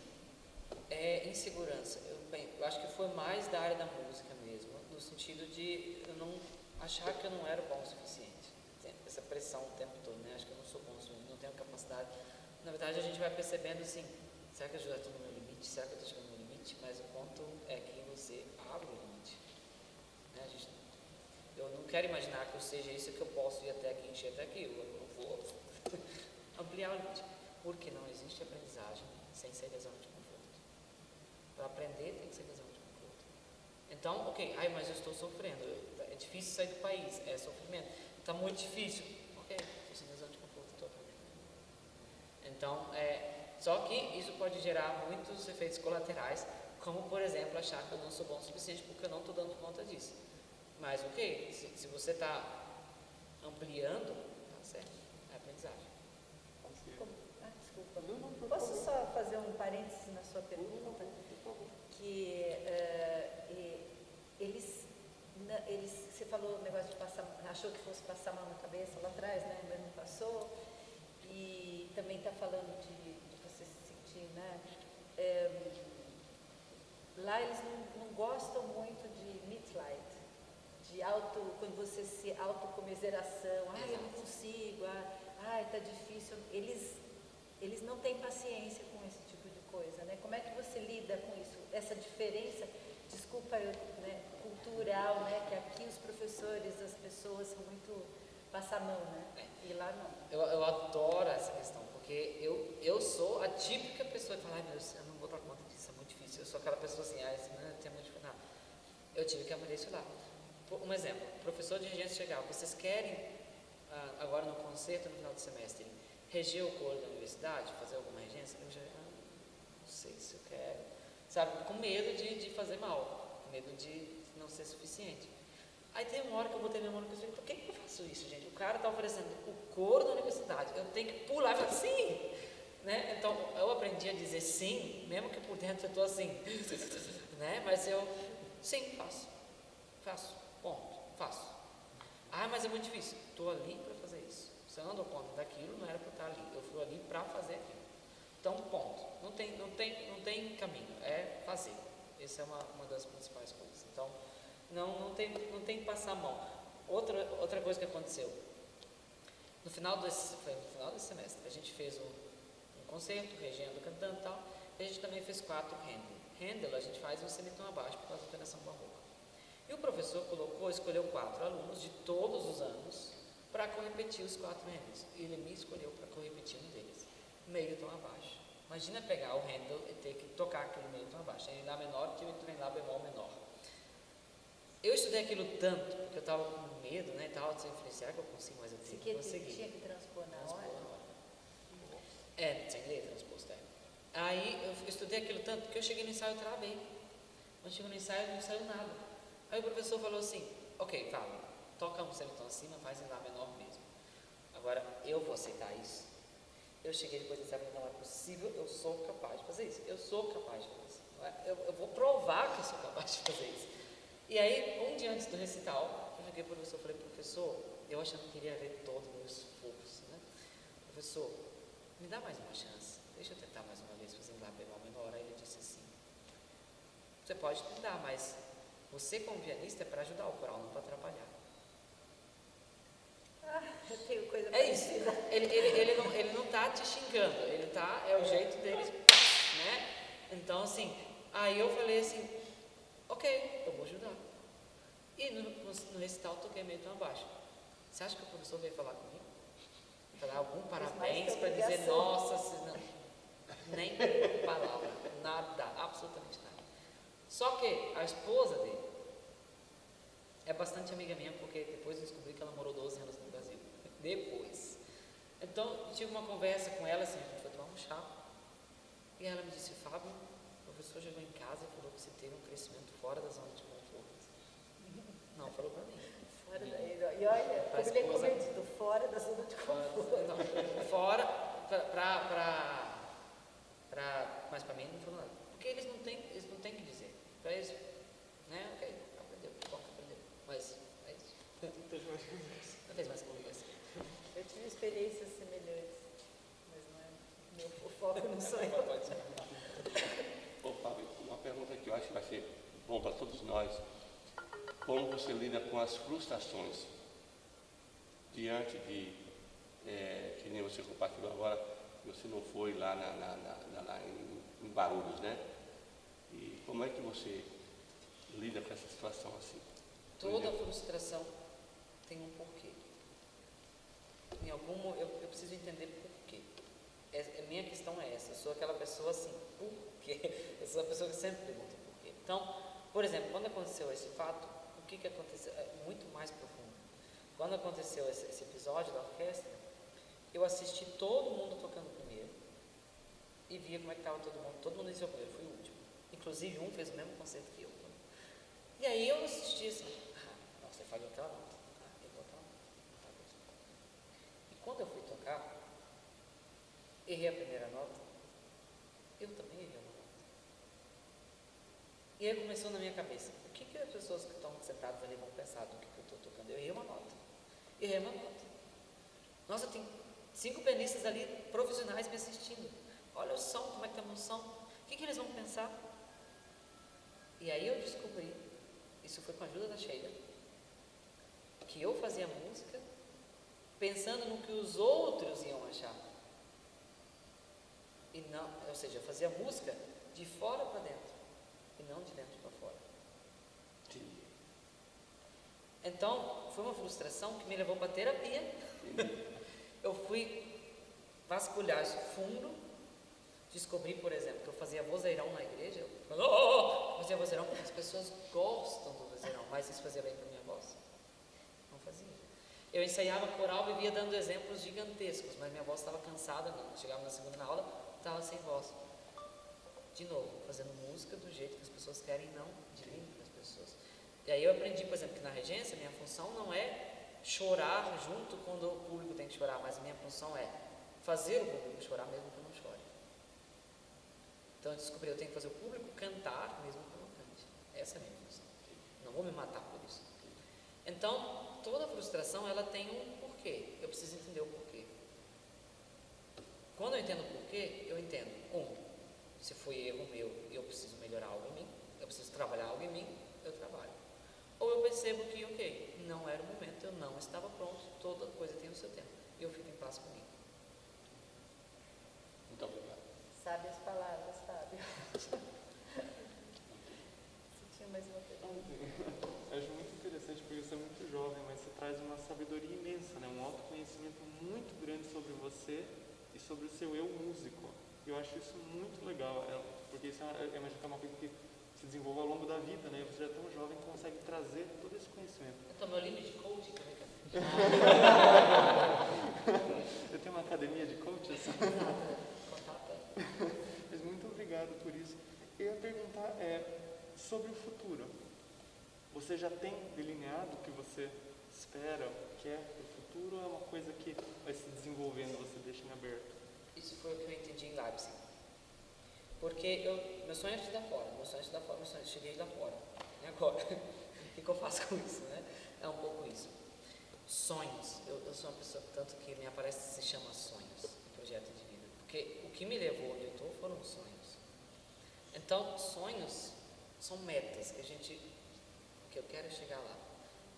Insegurança. Eu acho que foi mais da área da música mesmo, no sentido de eu não achar que eu não era bom o suficiente. Essa pressão o tempo todo, né? Acho que eu não sou bom o suficiente, não tenho capacidade. Na verdade, a gente vai percebendo assim, será que eu já estou no meu limite? Será que eu estou chegando no meu limite? Mas o ponto é que você abre o limite. Né? Eu não quero imaginar que eu seja isso, que eu posso ir até aqui, encher até aqui. Eu vou ampliar o limite. Porque não existe aprendizagem sem ser da zona de conforto. Para aprender tem que ser da zona de conforto. Então, ok, mas eu estou sofrendo. É difícil sair do país, é sofrimento. Está muito difícil. Ok, estou na zona de conforto, estou aprendendo. Então, só que isso pode gerar muitos efeitos colaterais, como, por exemplo, achar que eu não sou bom o suficiente porque eu não estou dando conta disso. Mas, ok, se você está ampliando, tá certo, é aprendizagem. Desculpa. Posso só fazer um parêntese na sua pergunta? Que você falou o negócio de achou que fosse passar a mão na cabeça lá atrás, né? Mas não passou. E também está falando de você se sentir, né? Lá eles não gostam muito de midlife, quando você se autocomiseração, eu não consigo, tá difícil. Eles não têm paciência com esse tipo de coisa, né? Como é que você lida com isso? Essa diferença, desculpa, cultural, né? Que aqui os professores professores, as pessoas são muito passamão, né? E lá não. Eu adoro essa questão, porque eu sou a típica pessoa que fala, ai meu Deus, eu não vou dar conta disso, é muito difícil. Eu sou aquela pessoa assim, esse menino tem muito difícil. Eu tive que aprender isso lá. Um exemplo, professor de regência geral, vocês querem, agora no concerto, no final do semestre, reger o coro da universidade, fazer alguma regência? Eu já não sei se eu quero, sabe, com medo de fazer mal, com medo de não ser suficiente. Aí tem uma hora que eu botei minha mão no pescoço e falei, por que eu faço isso, gente? O cara está oferecendo o coro da universidade, eu tenho que pular e falar sim, né? Então, eu aprendi a dizer sim, mesmo que por dentro eu estou assim, né? Mas eu, sim, faço, ponto, faço. Ah, mas é muito difícil. Estou ali para fazer isso. Se eu não dou conta daquilo, não era para estar ali. Eu fui ali para fazer aquilo. Então, ponto. Não tem caminho. É fazer. Essa é uma das principais coisas. Então, não tem que passar a mão. Outra coisa que aconteceu. No final desse semestre, a gente fez um concerto, regendo, cantando e tal. E a gente também fez 4 Handel. Handel a gente faz um semitom abaixo por causa da alteração barroca. E o professor escolheu 4 alunos de todos os anos para correpetir os 4 Handels. E ele me escolheu para correpetir um deles, meio tom abaixo. Imagina pegar o Handel e ter que tocar aquele meio tom abaixo. Em Lá menor, tive que treinar bemol menor. Eu estudei aquilo tanto, porque eu estava com medo, né, e tal, eu falei, será que eu consigo? Mas eu tenho que conseguir. Tinha que transpor na hora? Sem ler, transposto, Aí eu estudei aquilo tanto que eu cheguei no ensaio e travei. Quando chegou no ensaio, não saiu nada. Aí o professor falou assim, ok, Fábio, toca um semitom acima, faz em Lá menor mesmo. Agora, eu vou aceitar isso. Eu cheguei depois do ensaio e falei, não é possível, eu sou capaz de fazer isso. Eu sou capaz de fazer isso. Eu vou provar que eu sou capaz de fazer isso. E aí, um dia antes do recital, eu cheguei para o professor e falei, professor, eu achando que queria ver todo o meu esforço, né? Professor, me dá mais uma chance. Deixa eu tentar mais uma vez fazer Lá bemol menor. Aí ele disse assim, você pode tentar, mas você como pianista é para ajudar o coral, não para atrapalhar. Eu tenho coisa parecida. Ele não está te xingando, é o jeito dele, né? Então assim, aí eu falei assim, ok, eu vou ajudar. E no recital eu toquei meio tom abaixo. Você acha que o professor veio falar comigo? Falar algum parabéns para dizer, nossa, não, nem palavra, nada, absolutamente nada. Só que a esposa dele é bastante amiga minha, porque depois eu descobri que ela morou 12 anos no Brasil. Depois. Então, tive uma conversa com ela, assim, a gente foi tomar um chá. E ela me disse, Fábio, o professor chegou em casa e falou que você teve um crescimento fora da zona de conforto. Não, falou pra mim. E olha, como eu disse, fora da zona de conforto. Não, fora, mas pra mim não falou nada. Porque eles não têm que dizer. Pra eles, né, ok, aprendeu, que bom que aprendeu. Mas, é isso. Não fez mais conversa. Eu tive experiências semelhantes, mas o foco não sou eu. Ô Fábio, uma pergunta que eu acho que vai ser bom para todos nós. Como você lida com as frustrações diante de, que nem você compartilhou agora, você não foi lá em Guarulhos, né? E como é que você lida com essa situação assim? Toda frustração tem um porquê. Eu preciso entender porquê. A minha questão é essa. Eu sou aquela pessoa assim, por quê? Eu sou a pessoa que sempre pergunta por quê. Então, por exemplo, quando aconteceu esse fato, o que aconteceu? É muito mais profundo. Quando aconteceu esse episódio da orquestra, eu assisti todo mundo tocando primeiro e via como é que estava todo mundo iniciou primeiro, fui o último. Inclusive um fez o mesmo concerto que eu. E aí eu assisti assim, nossa, você falhou aquela nota. Errou aquela nota. E quando eu fui tocar, errei a primeira nota, eu também errei uma nota. E aí começou na minha cabeça, o que as pessoas que estão sentadas ali vão pensar do que eu estou tocando? Eu errei uma nota. Nossa, tem 5 pianistas ali profissionais me assistindo. Olha o som, como é que está o meu som? O que eles vão pensar? E aí eu descobri, isso foi com a ajuda da Sheila, que eu fazia música pensando no que os outros iam achar. E não, ou seja, eu fazia música de fora para dentro e não de dentro para fora. Então, foi uma frustração que me levou para terapia. Eu fui vasculhar isso fundo, descobri, por exemplo, que eu fazia vozeirão na igreja. Eu fazia vozeirão, as pessoas gostam do vozeirão, mas isso fazia bem para minha voz? Não fazia. Eu ensaiava coral, vivia dando exemplos gigantescos, mas minha voz estava cansada, não. Chegava na segunda aula, estava sem voz. De novo, fazendo música do jeito que as pessoas querem, não de língua das pessoas. E aí eu aprendi, por exemplo, que na regência, minha função não é chorar junto quando o público tem que chorar, mas a minha função é fazer o público chorar mesmo que eu não chore. Então eu descobri, eu tenho que fazer o público cantar mesmo que eu não cante. Essa é a minha função. Não vou me matar por isso. Então, toda frustração, ela tem um porquê. Eu preciso entender o porquê. Quando eu entendo o porquê, eu entendo, se foi erro meu, eu preciso melhorar algo em mim, eu preciso trabalhar algo em mim, eu trabalho. Ou eu percebo que, ok, não era o momento, eu não estava pronto, toda coisa tem o seu tempo. E eu fico em paz comigo. Muito obrigado. Sabe as palavras, Fábio. Você tinha mais uma pergunta? Eu acho muito interessante porque você é muito jovem, mas você traz uma sabedoria imensa, né? Um autoconhecimento muito grande sobre você e sobre o seu eu músico. Eu acho isso muito legal, porque isso é uma coisa que se desenvolve ao longo da vida, né? Você já é tão jovem que consegue trazer todo esse conhecimento. Então, meu livro de coaching também. Eu tenho uma academia de coaches. Mas muito obrigado por isso. Eu ia perguntar sobre o futuro. Você já tem delineado o que você espera, quer para o futuro, ou é uma coisa que vai se desenvolvendo, você deixa em aberto? Isso foi o que eu entendi em Leipzig. Porque meu sonho é estudar fora, eu cheguei lá fora. E agora? O que eu faço com isso, né? É um pouco isso. Sonhos. Eu sou uma pessoa tanto que me aparece se chama sonhos, projeto de vida. Porque o que me levou onde eu estou foram os sonhos. Então, sonhos são metas que eu quero chegar lá.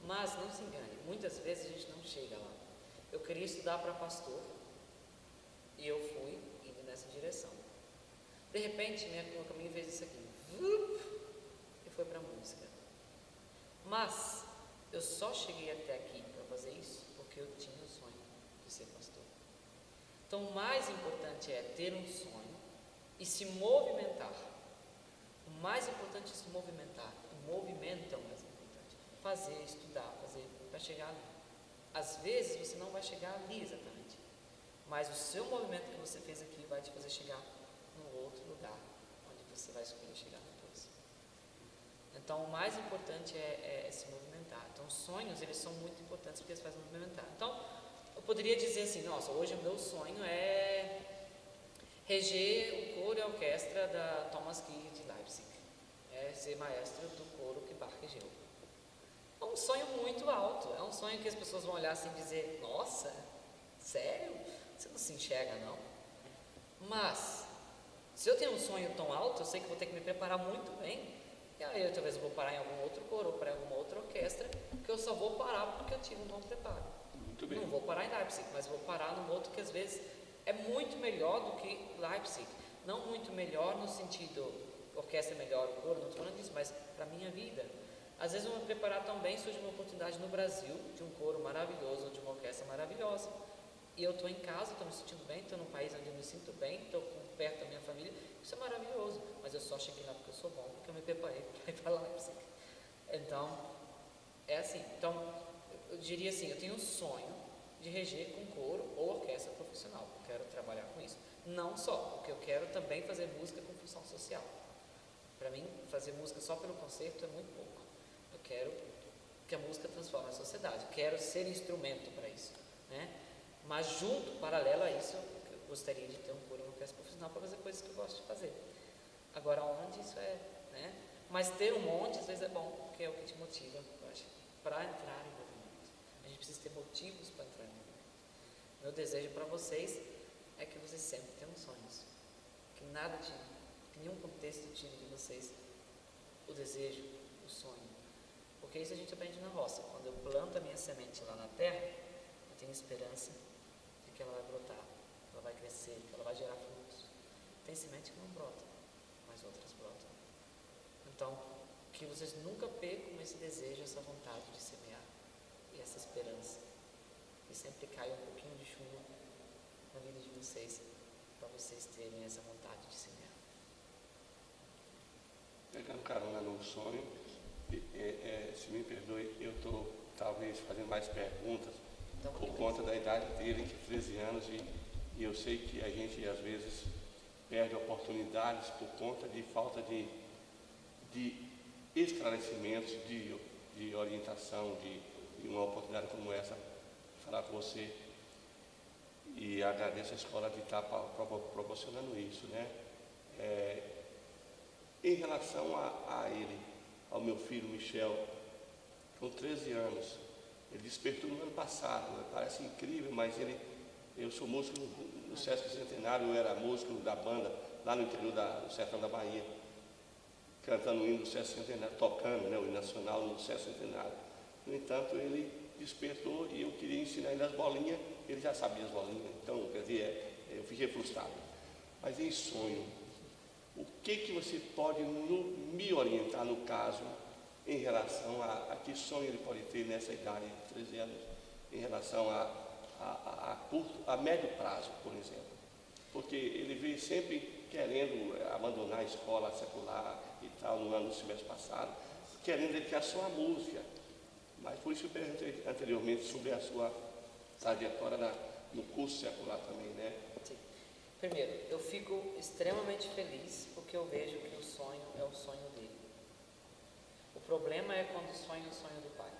Mas não se engane, muitas vezes a gente não chega lá. Eu queria estudar para pastor e eu fui indo nessa direção. De repente, meu caminho fez isso aqui, e foi para a música. Mas eu só cheguei até aqui para fazer isso porque eu tinha o sonho de ser pastor. Então, o mais importante é ter um sonho e se movimentar. O mais importante é se movimentar. O movimento é o mais importante. Fazer, estudar, para chegar ali. Às vezes você não vai chegar ali exatamente, mas o seu movimento que você fez aqui vai te fazer chegar no outro lugar, onde você vai escolher chegar depois. Então, o mais importante é se movimentar. Então, os sonhos, eles são muito importantes porque eles fazem movimentar. Então, eu poderia dizer assim, nossa, hoje o meu sonho é reger o coro e a orquestra da Thomas Kircher de Leipzig. É ser maestro do coro que Bach regeu. É um sonho muito alto, é um sonho que as pessoas vão olhar assim e dizer, nossa, sério? Você não se enxerga, não? Mas, se eu tenho um sonho tão alto, eu sei que vou ter que me preparar muito bem. E aí, eu talvez vou parar em algum outro coro, ou para alguma outra orquestra, que eu só vou parar porque eu tive um bom preparo. Muito bem. Não vou parar em Leipzig, mas vou parar num outro que às vezes é muito melhor do que Leipzig. Não muito melhor no sentido, orquestra é melhor, o coro, não estou falando disso, mas para a minha vida. Às vezes eu vou me preparar também, surge uma oportunidade no Brasil, de um coro maravilhoso, de uma orquestra maravilhosa. E eu estou em casa, estou me sentindo bem, estou num país onde eu me sinto bem, estou perto da minha família, isso é maravilhoso. Mas eu só cheguei lá porque eu sou bom, porque eu me preparei para ir para Leipzig. Então, é assim. Então, eu diria assim, eu tenho um sonho de reger com coro ou orquestra profissional. Eu quero trabalhar com isso. Não só, porque eu quero também fazer música com função social. Para mim, fazer música só pelo concerto é muito pouco. Eu quero que a música transforme a sociedade. Eu quero ser instrumento para isso, né? Mas junto, paralelo a isso, eu gostaria de ter um coro e uma orquestra profissional para fazer coisas que eu gosto de fazer. Agora, onde isso é, né? Mas ter um monte, às vezes, é bom, porque é o que te motiva, eu acho, para entrar em movimento. A gente precisa ter motivos para entrar em movimento. Meu desejo para vocês é que vocês sempre tenham sonhos. Que nada tire, que nenhum contexto tire de vocês o desejo, o sonho. Porque isso a gente aprende na roça. Quando eu planto a minha semente lá na terra, eu tenho esperança de que ela vai brotar, que ela vai crescer, que ela vai gerar frutos. Tem semente que não brota, mas outras brotam. Então, que vocês nunca percam esse desejo, essa vontade de semear. e essa esperança. E sempre cai um pouquinho de chuva na vida de vocês, para vocês terem essa vontade de semear. Pegando carona no sonho, se me perdoe, eu estou talvez fazendo mais perguntas por conta da idade dele, que é 13 anos, e eu sei que a gente às vezes perde oportunidades por conta de falta de esclarecimentos, de orientação, de uma oportunidade como essa, falar com você. E agradeço a escola de estar proporcionando isso, né? Em relação a ele, ao meu filho Michel, com 13 anos, ele despertou no ano passado, né? Parece incrível, mas eu sou músico no Sesc Centenário, eu era músico da banda lá no interior do sertão da Bahia, cantando o hino do Sesc Centenário, tocando, né, o hino nacional no Sesc Centenário. No entanto, ele despertou e eu queria ensinar ele as bolinhas, ele já sabia as bolinhas, então, quer dizer, eu fiquei frustrado. Mas em sonho, o que você pode me orientar no caso, em relação a que sonho ele pode ter nessa idade de 13 anos, em relação a médio prazo, por exemplo? Porque ele veio sempre querendo abandonar a escola secular e tal, no semestre passado, querendo dedicar só à música. Mas por isso eu perguntei anteriormente sobre a sua trajetória no curso secular também, né? Sim. Primeiro, eu fico extremamente feliz porque eu vejo que o sonho é o sonho dele. O problema é quando o sonho é o sonho do pai.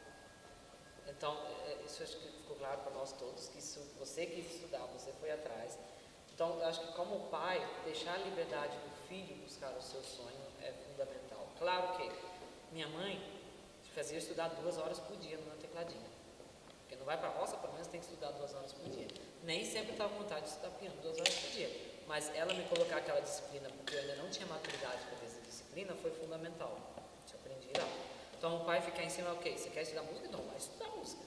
Então, isso acho que ficou claro para nós todos, que isso, você quis estudar, você foi atrás. Então, eu acho que como pai, deixar a liberdade do filho buscar o seu sonho é fundamental. Claro que minha mãe fazia estudar 2 horas por dia no meu tecladinho. Porque não vai para a roça, pelo menos tem que estudar 2 horas por dia. Nem sempre estava com vontade de estudar piano 2 horas por dia. Mas ela me colocar aquela disciplina, porque eu ainda não tinha maturidade para ter essa disciplina, foi fundamental. Eu aprendi lá. Então o pai ficar em cima, ok, você quer estudar música? Não, vai estudar música.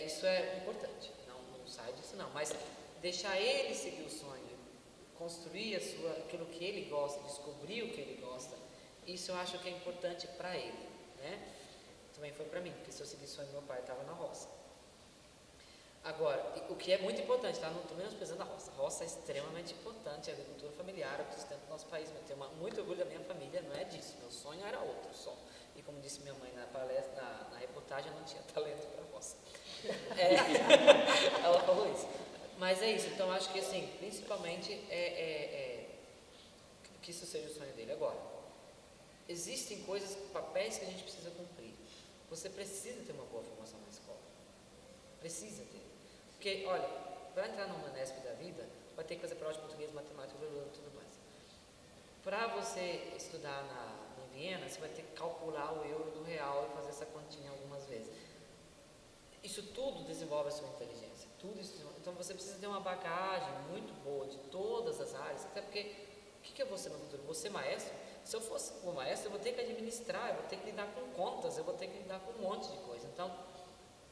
Isso é importante, não sai disso não. Mas deixar ele seguir o sonho, construir aquilo que ele gosta, descobrir o que ele gosta, isso eu acho que é importante para ele, né? Também foi para mim, porque se eu seguisse o sonho do meu pai, eu estava na roça. Agora, o que é muito importante, tá? Não estou menosprezando a roça. A roça é extremamente importante, a agricultura familiar, o que sustenta o nosso país. Eu tenho muito orgulho da minha família, não é disso. Meu sonho era outro só. E como disse minha mãe na palestra, na reportagem, eu não tinha talento para a roça. Ela falou isso. Mas é isso, então acho que assim, principalmente que isso seja o sonho dele. Agora, existem coisas, papéis que a gente precisa cumprir. Você precisa ter uma boa formação na escola. Precisa ter. Porque, olha, para entrar numa Unesp da vida, vai ter que fazer prova de português, matemática, tudo mais. Para você estudar em Viena, você vai ter que calcular o euro do real e fazer essa continha algumas vezes. Isso tudo desenvolve a sua inteligência. Tudo isso, então você precisa ter uma bagagem muito boa de todas as áreas, até porque, o que eu vou ser no futuro? Vou ser maestro? Se eu fosse um maestro, eu vou ter que administrar, eu vou ter que lidar com contas, eu vou ter que lidar com um monte de coisa. Então,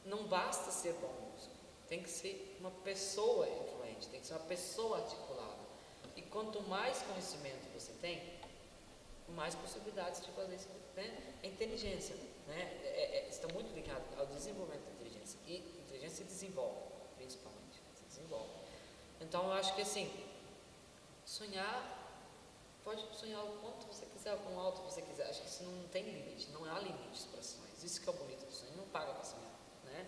não basta ser bom músico, tem que ser uma pessoa influente, tem que ser uma pessoa articulada. E quanto mais conhecimento você tem, mais possibilidades de fazer isso, né? A inteligência, né? Está muito ligado ao desenvolvimento da inteligência. E inteligência se desenvolve, principalmente, se desenvolve. Então, eu acho que assim, sonhar, pode sonhar o quanto você quiser, o quão alto você quiser. Acho que isso não tem limite, não há limites para sonhos. Isso que é o bonito do sonho, não paga para sonhar, né?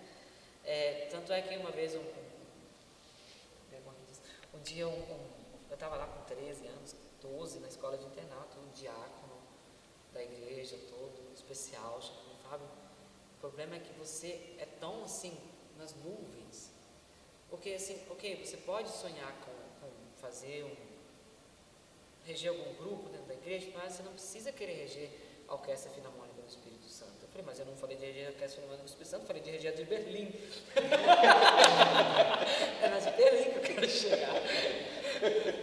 Tanto é que uma vez um dia eu estava lá com 13 anos, 12, na escola de internato, um diácono da igreja todo, especial, chamando Fábio. O problema é que você é tão assim, nas nuvens, porque assim, ok, você pode sonhar com fazer reger algum grupo dentro da igreja, mas você não precisa querer reger a Orquestra Filarmônica do Espírito Santo. Eu falei, mas eu não falei de reger a Orquestra Filarmônica do Espírito Santo, eu falei de reger a de Berlim. É na de Berlim que eu quero chegar.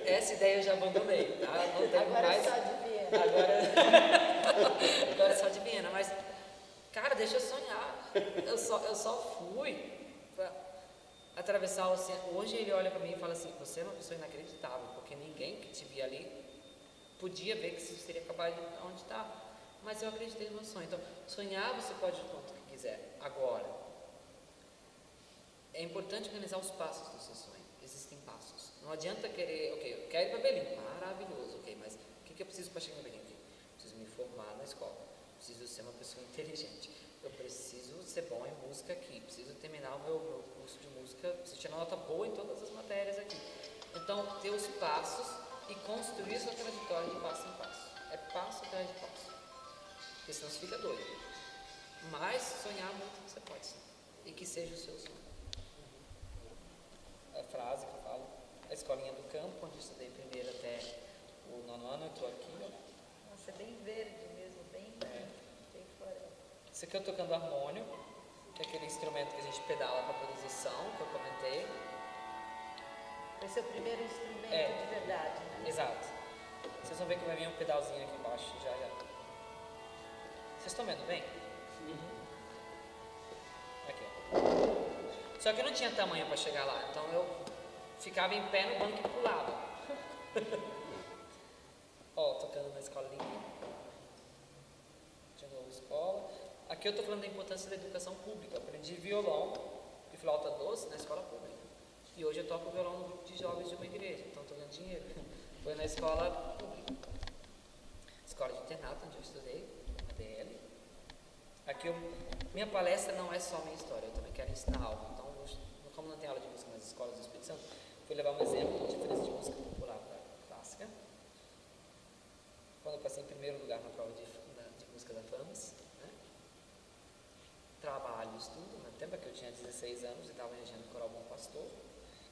Essa ideia eu já abandonei, tá? Não tenho agora mais. É só de Viena. Agora é só de Viena, mas, cara, deixa eu sonhar. Eu só fui para atravessar o oceano. Hoje ele olha para mim e fala assim, você é uma pessoa inacreditável, porque ninguém que te via ali podia ver que você seria capaz de onde está. Mas eu acreditei no meu sonho. Então, sonhar você pode o quanto que quiser. Agora, é importante organizar os passos do seu sonho. Existem passos. Não adianta querer, ok, eu quero ir para Belém, maravilhoso, ok, mas o que eu preciso para chegar em Belém? Okay, preciso me formar na escola, preciso ser uma pessoa inteligente, eu preciso ser bom em música aqui, preciso terminar o meu curso de música, preciso tirar nota boa em todas as matérias aqui. Então, ter os passos e construir sua trajetória de passo em passo. É passo atrás de passo. Porque senão você fica doido. Mas sonhar muito você pode sim. E que seja o seu sonho. A frase que eu falo, a escolinha do campo, onde eu estudei primeiro até o 9º ano, eu estou aqui, ó. Nossa, é bem verde mesmo, bem floresta. Isso aqui eu tocando harmônio, que é aquele instrumento que a gente pedala para posição, que eu comentei. Foi seu primeiro instrumento É. de verdade, né? Exato. Vocês vão ver que vai vir um pedalzinho aqui embaixo, já. Vocês estão vendo bem? Aqui, ó. Só que eu não tinha tamanho para chegar lá, então eu ficava em pé no banco e pulava. Ó, tocando na escolinha. De novo, escola. Aqui eu estou falando da importância da educação pública. Eu aprendi violão e flauta doce na escola pública. E hoje eu toco violão no grupo de jovens de uma igreja, então estou ganhando dinheiro. Foi na escola pública. Escola de internato, onde eu estudei, na DL. Aqui minha palestra não é só minha história, eu também quero ensinar algo. Então, como não tem aula de música nas escolas do Espírito Santo, fui levar um exemplo de diferença de música popular para clássica. Quando eu passei em primeiro lugar na prova de música da FAMS, né? Trabalho, estudo, no tempo que eu tinha 16 anos e estava regendo o Coral Bom Pastor,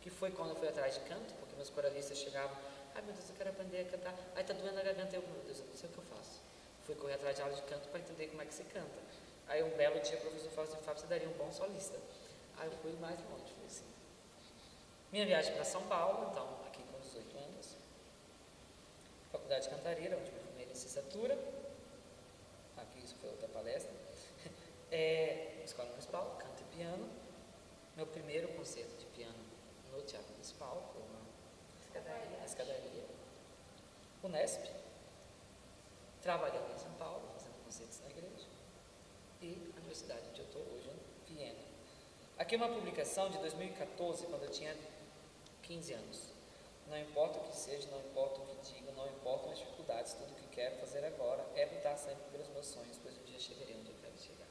que foi quando eu fui atrás de canto, porque meus coralistas chegavam, ai meu Deus, eu quero aprender a cantar, ai tá doendo a garganta, meu Deus, eu não sei o que eu faço. Fui correr atrás de aula de canto para entender como é que se canta. Aí um belo dia o professor falou assim, Fábio, você daria um bom solista. Aí eu fui mais longe, fui assim. Minha viagem para São Paulo, então, aqui com 18 anos, Faculdade de Cantareira, onde me formei em licenciatura, aqui isso foi outra palestra, Escola Municipal, canto e piano, meu primeiro concerto de piano no Teatro Municipal, foi uma escadaria, Unesp, trabalhando em São Paulo, fazendo concertos na igreja, e a universidade onde eu estou hoje, em Viena. Aqui é uma publicação de 2014, quando eu tinha 15 anos. Não importa o que seja, não importa o que diga, não importam as dificuldades, tudo o que quero fazer agora é lutar sempre pelos meus sonhos, pois um dia chegarei onde eu quero chegar.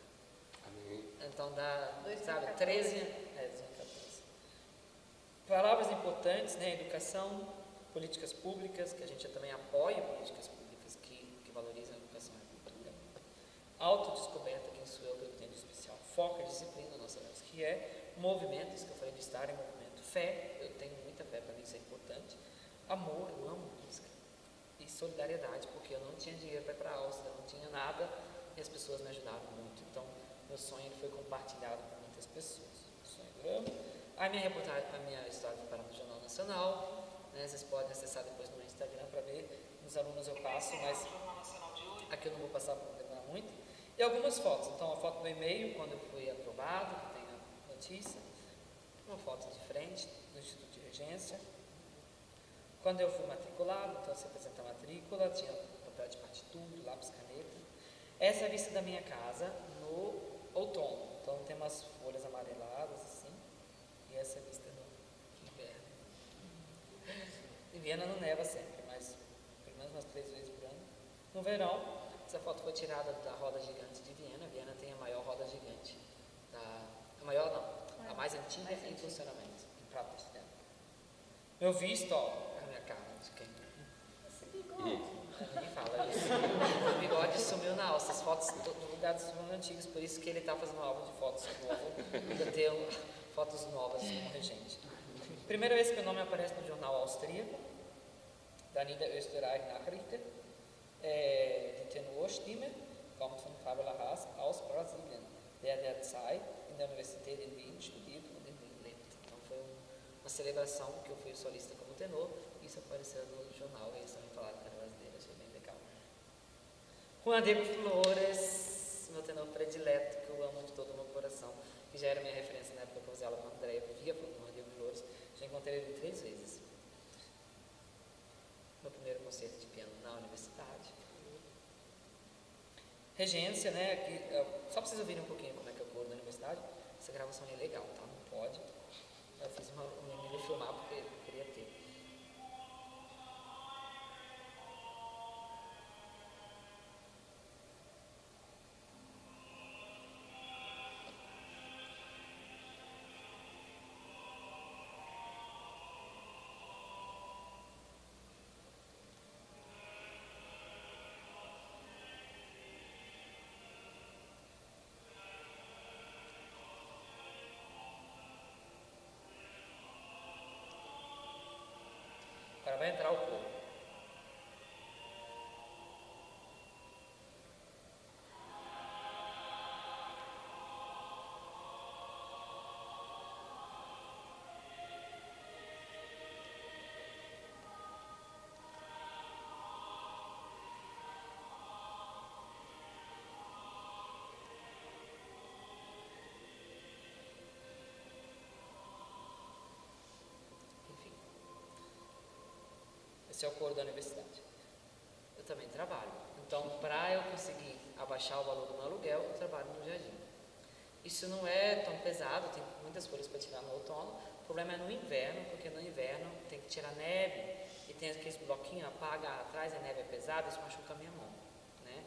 Amém. Então dá, 2014. sabe, 2014. Palavras importantes, né? Educação, políticas públicas, que a gente também apoia políticas públicas que valorizam a educação e a cultura. Autodescoberta, quem sou eu, que eu tenho de especial. Foco e disciplina, nossa Deus, que é movimentos, que eu falei de estar em movimento. Fé, eu tenho muita fé, para mim isso é importante. Amor, eu amo música. E solidariedade, porque eu não tinha dinheiro para ir para a Áustria, não tinha nada, e as pessoas me ajudaram muito. Então, meu sonho ele foi compartilhado com muitas pessoas. O sonho do amo. A minha reportagem, a minha história foi para no Jornal Nacional, né? Vocês podem acessar depois no meu Instagram para ver. Nos alunos eu passo, mas aqui eu não vou passar para não demorar muito. E algumas fotos. Então, a foto do e-mail, quando eu fui aprovado, que tem a notícia. Uma foto de frente do Instituto de Regência. Quando eu fui matriculado, então você apresenta a matrícula, tinha papel de partitura, lápis, caneta. Essa é a vista da minha casa no outono. Então tem umas folhas amareladas assim. E essa é a vista no inverno. Em Viena não neva sempre, mas pelo menos umas 3 vezes por ano. No verão, essa foto foi tirada da roda gigante de Viena. Viena tem a maior roda gigante. A maior não, a mais antiga em funcionamento, em prata de dentro. Meu visto, ó, a minha cara de quem? Esse bigode. Ninguém fala isso. O bigode sumiu na alça, as fotos do lugar foram antigas, por isso que ele está fazendo um álbum de fotos novo, ainda ter fotos novas como regente. Primeira vez que meu nome aparece no jornal austríaco, da Niederösterreich Nachrichten, die Tenorstimme kommt von Fabiola Haas aus Brasilien, der derzeit in der Universität in Wien studiert und in Wien lebt. Então foi uma celebração que eu fui solista como tenor, e isso apareceu no jornal, e eles também falaram que era brasileiro, achei bem legal. Juan Diego Flores, meu tenor predileto, que eu amo de todo o meu coração, que já era minha referência na época que eu fazia aula com a Andréia, eu vivia com o Juan Diego Flores, já encontrei ele 3 vezes. Meu primeiro concerto de piano na universidade. Regência, né? Aqui, só para vocês ouvirem um pouquinho como é que eu coro na universidade. Essa gravação é legal, tá? Não pode. Eu fiz uma mini filmar porque eu queria ter. Agora vai entrar o corpo. Enfim, esse é o coro da universidade. Eu também trabalho. Então, para eu conseguir abaixar o valor do meu aluguel, eu trabalho no jardim. Isso não é tão pesado, tem muitas folhas para tirar no outono. O problema é no inverno, porque no inverno tem que tirar neve e tem aqueles bloquinhos, apaga atrás, a neve é pesada, isso machuca a minha mão. Né?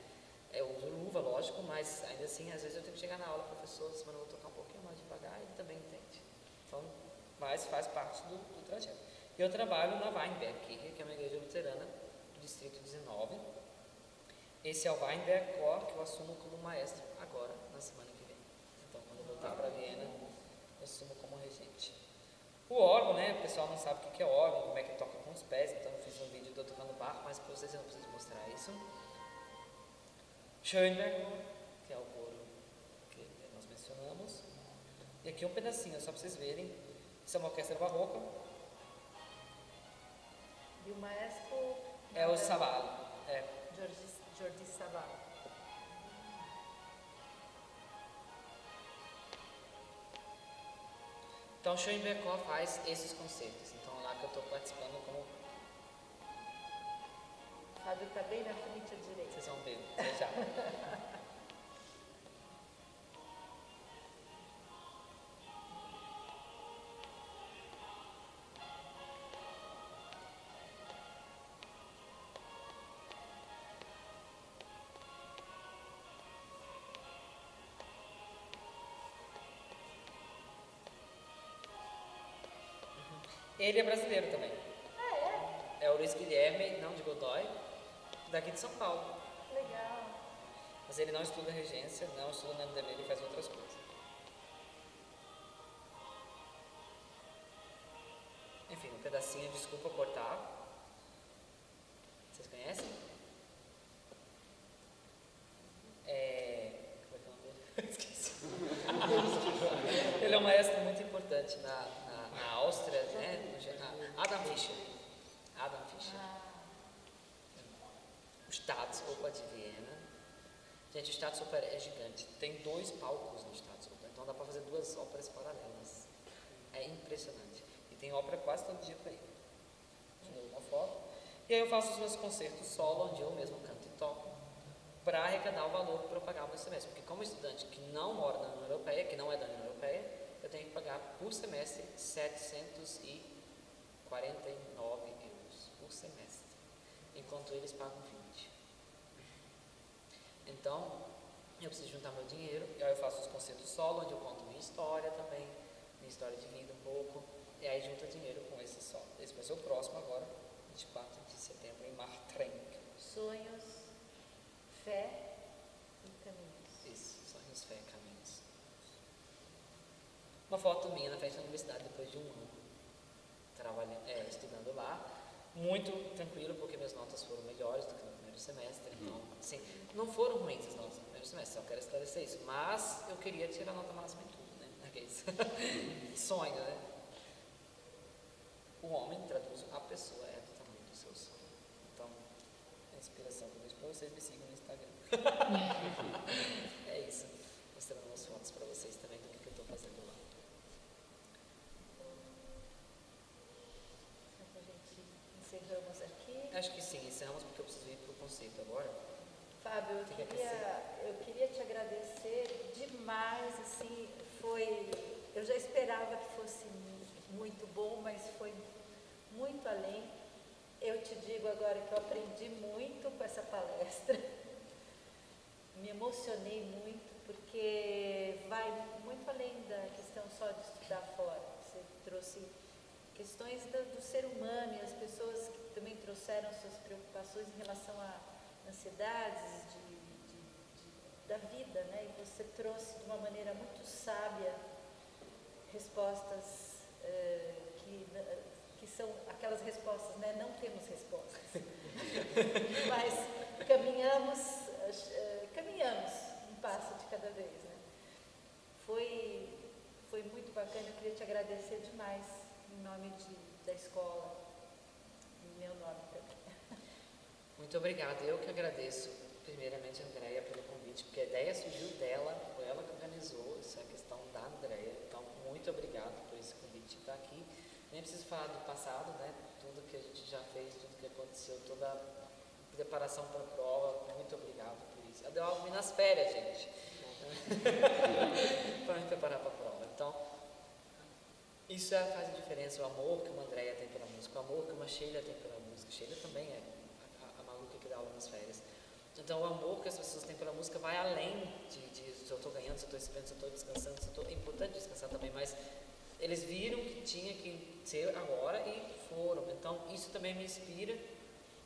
Eu uso luva, lógico, mas ainda assim, às vezes eu tenho que chegar na aula, professor, semana eu vou tocar um pouquinho mais devagar, ele também entende. Então, mas faz parte do trajeto. Eu trabalho na Weinberg Kirche, que é uma igreja luterana do Distrito 19. Esse é o Weinberg Chor, que eu assumo como maestro agora, na semana que vem. Então, quando eu voltar para Viena, eu assumo como regente. O órgão, né? O pessoal não sabe o que é órgão, como é que toca com os pés, então eu fiz um vídeo de eu tocando barco, mas para vocês eu não preciso mostrar isso. Schönberg, que é o coro que nós mencionamos. E aqui um pedacinho, só para vocês verem. Isso é uma orquestra barroca. E o maestro É o Savali. É. Jordi Savali. Então, Schoenberg faz esses concertos. Então, é lá que eu estou participando como... O Fábio está bem na frente à direita. Vocês vão ver, já. Ele é brasileiro também. Ah, É o Luiz Guilherme, não de Godoy, daqui de São Paulo. é? Legal. Mas ele não estuda regência, não estuda na MDB, ele faz outras coisas. Enfim, um pedacinho, desculpa cortar. Vocês conhecem? Como é que é o nome dele? Esqueci. Ele é um maestro muito importante na Áustria, né? Adam Fischer. Adam Fischer. O Staatsoper de Viena. Gente, o Staatsoper é gigante. Tem 2 palcos no Staatsoper, então dá para fazer 2 óperas paralelas. É impressionante. E tem ópera quase todo dia para ir. De novo uma foto. E aí eu faço os meus concertos solo, onde eu mesmo canto e toco, para arrecadar o valor para eu pagar o meu semestre. Porque como estudante que não mora na União Europeia, que não é da União Europeia, eu tenho que pagar por semestre 749 euros por semestre, enquanto eles pagam 20. Então, eu preciso juntar meu dinheiro, e aí eu faço os concertos solo, onde eu conto minha história também, minha história de vida um pouco, e aí junta dinheiro com esse solo. Esse vai ser o próximo agora, 24 de setembro, em Martrenk. Sonhos, fé e caminhos. Isso, sonhos, fé, caminhos. Uma foto minha na frente da universidade depois de um ano estudando lá. Muito tranquilo, porque minhas notas foram melhores do que no primeiro semestre. Então, assim, não foram ruins as notas no primeiro semestre, só quero esclarecer isso. Mas eu queria tirar a nota máxima em tudo, né? Aqueles sonho, né? O homem traduz a pessoa é do tamanho do seu sonho. Então, a inspiração que eu deixo para vocês, me sigam no Instagram. É isso. Mostrando umas fotos para vocês também do que eu estou fazendo lá. A gente encerramos aqui. Acho que sim, encerramos porque eu preciso ir para o conceito agora. Fábio, eu queria te agradecer demais, assim, eu já esperava que fosse muito bom, mas foi muito além. Eu te digo agora que eu aprendi muito com essa palestra. Me emocionei muito, porque vai muito além da questão só de estudar fora. Você trouxe questões do ser humano e as pessoas que também trouxeram suas preocupações em relação a ansiedades da vida, né? E você trouxe de uma maneira muito sábia respostas que são aquelas respostas, né? Não temos respostas, mas caminhamos um passo de cada vez, né? Foi muito bacana, eu queria te agradecer demais em nome da escola, em meu nome também. Muito obrigada, eu que agradeço primeiramente a Andréia pelo convite, porque a ideia surgiu dela, foi ela que organizou, isso é a questão da Andréia, então muito obrigado por esse convite de estar aqui. Nem preciso falar do passado, né? Tudo que a gente já fez, tudo que aconteceu, toda a preparação para a prova, muito obrigado por isso. Eu dei aula nas férias, gente, para me preparar para a prova. Então, isso faz a diferença, o amor que uma Andréia tem pela música, o amor que uma Sheila tem pela música. Sheila também é a maluca que dá aula nas férias. Então, o amor que as pessoas têm pela música vai além de se eu estou ganhando, se eu estou recebendo, se eu estou descansando, é importante descansar também, mas eles viram que tinha que ser agora e foram. Então, isso também me inspira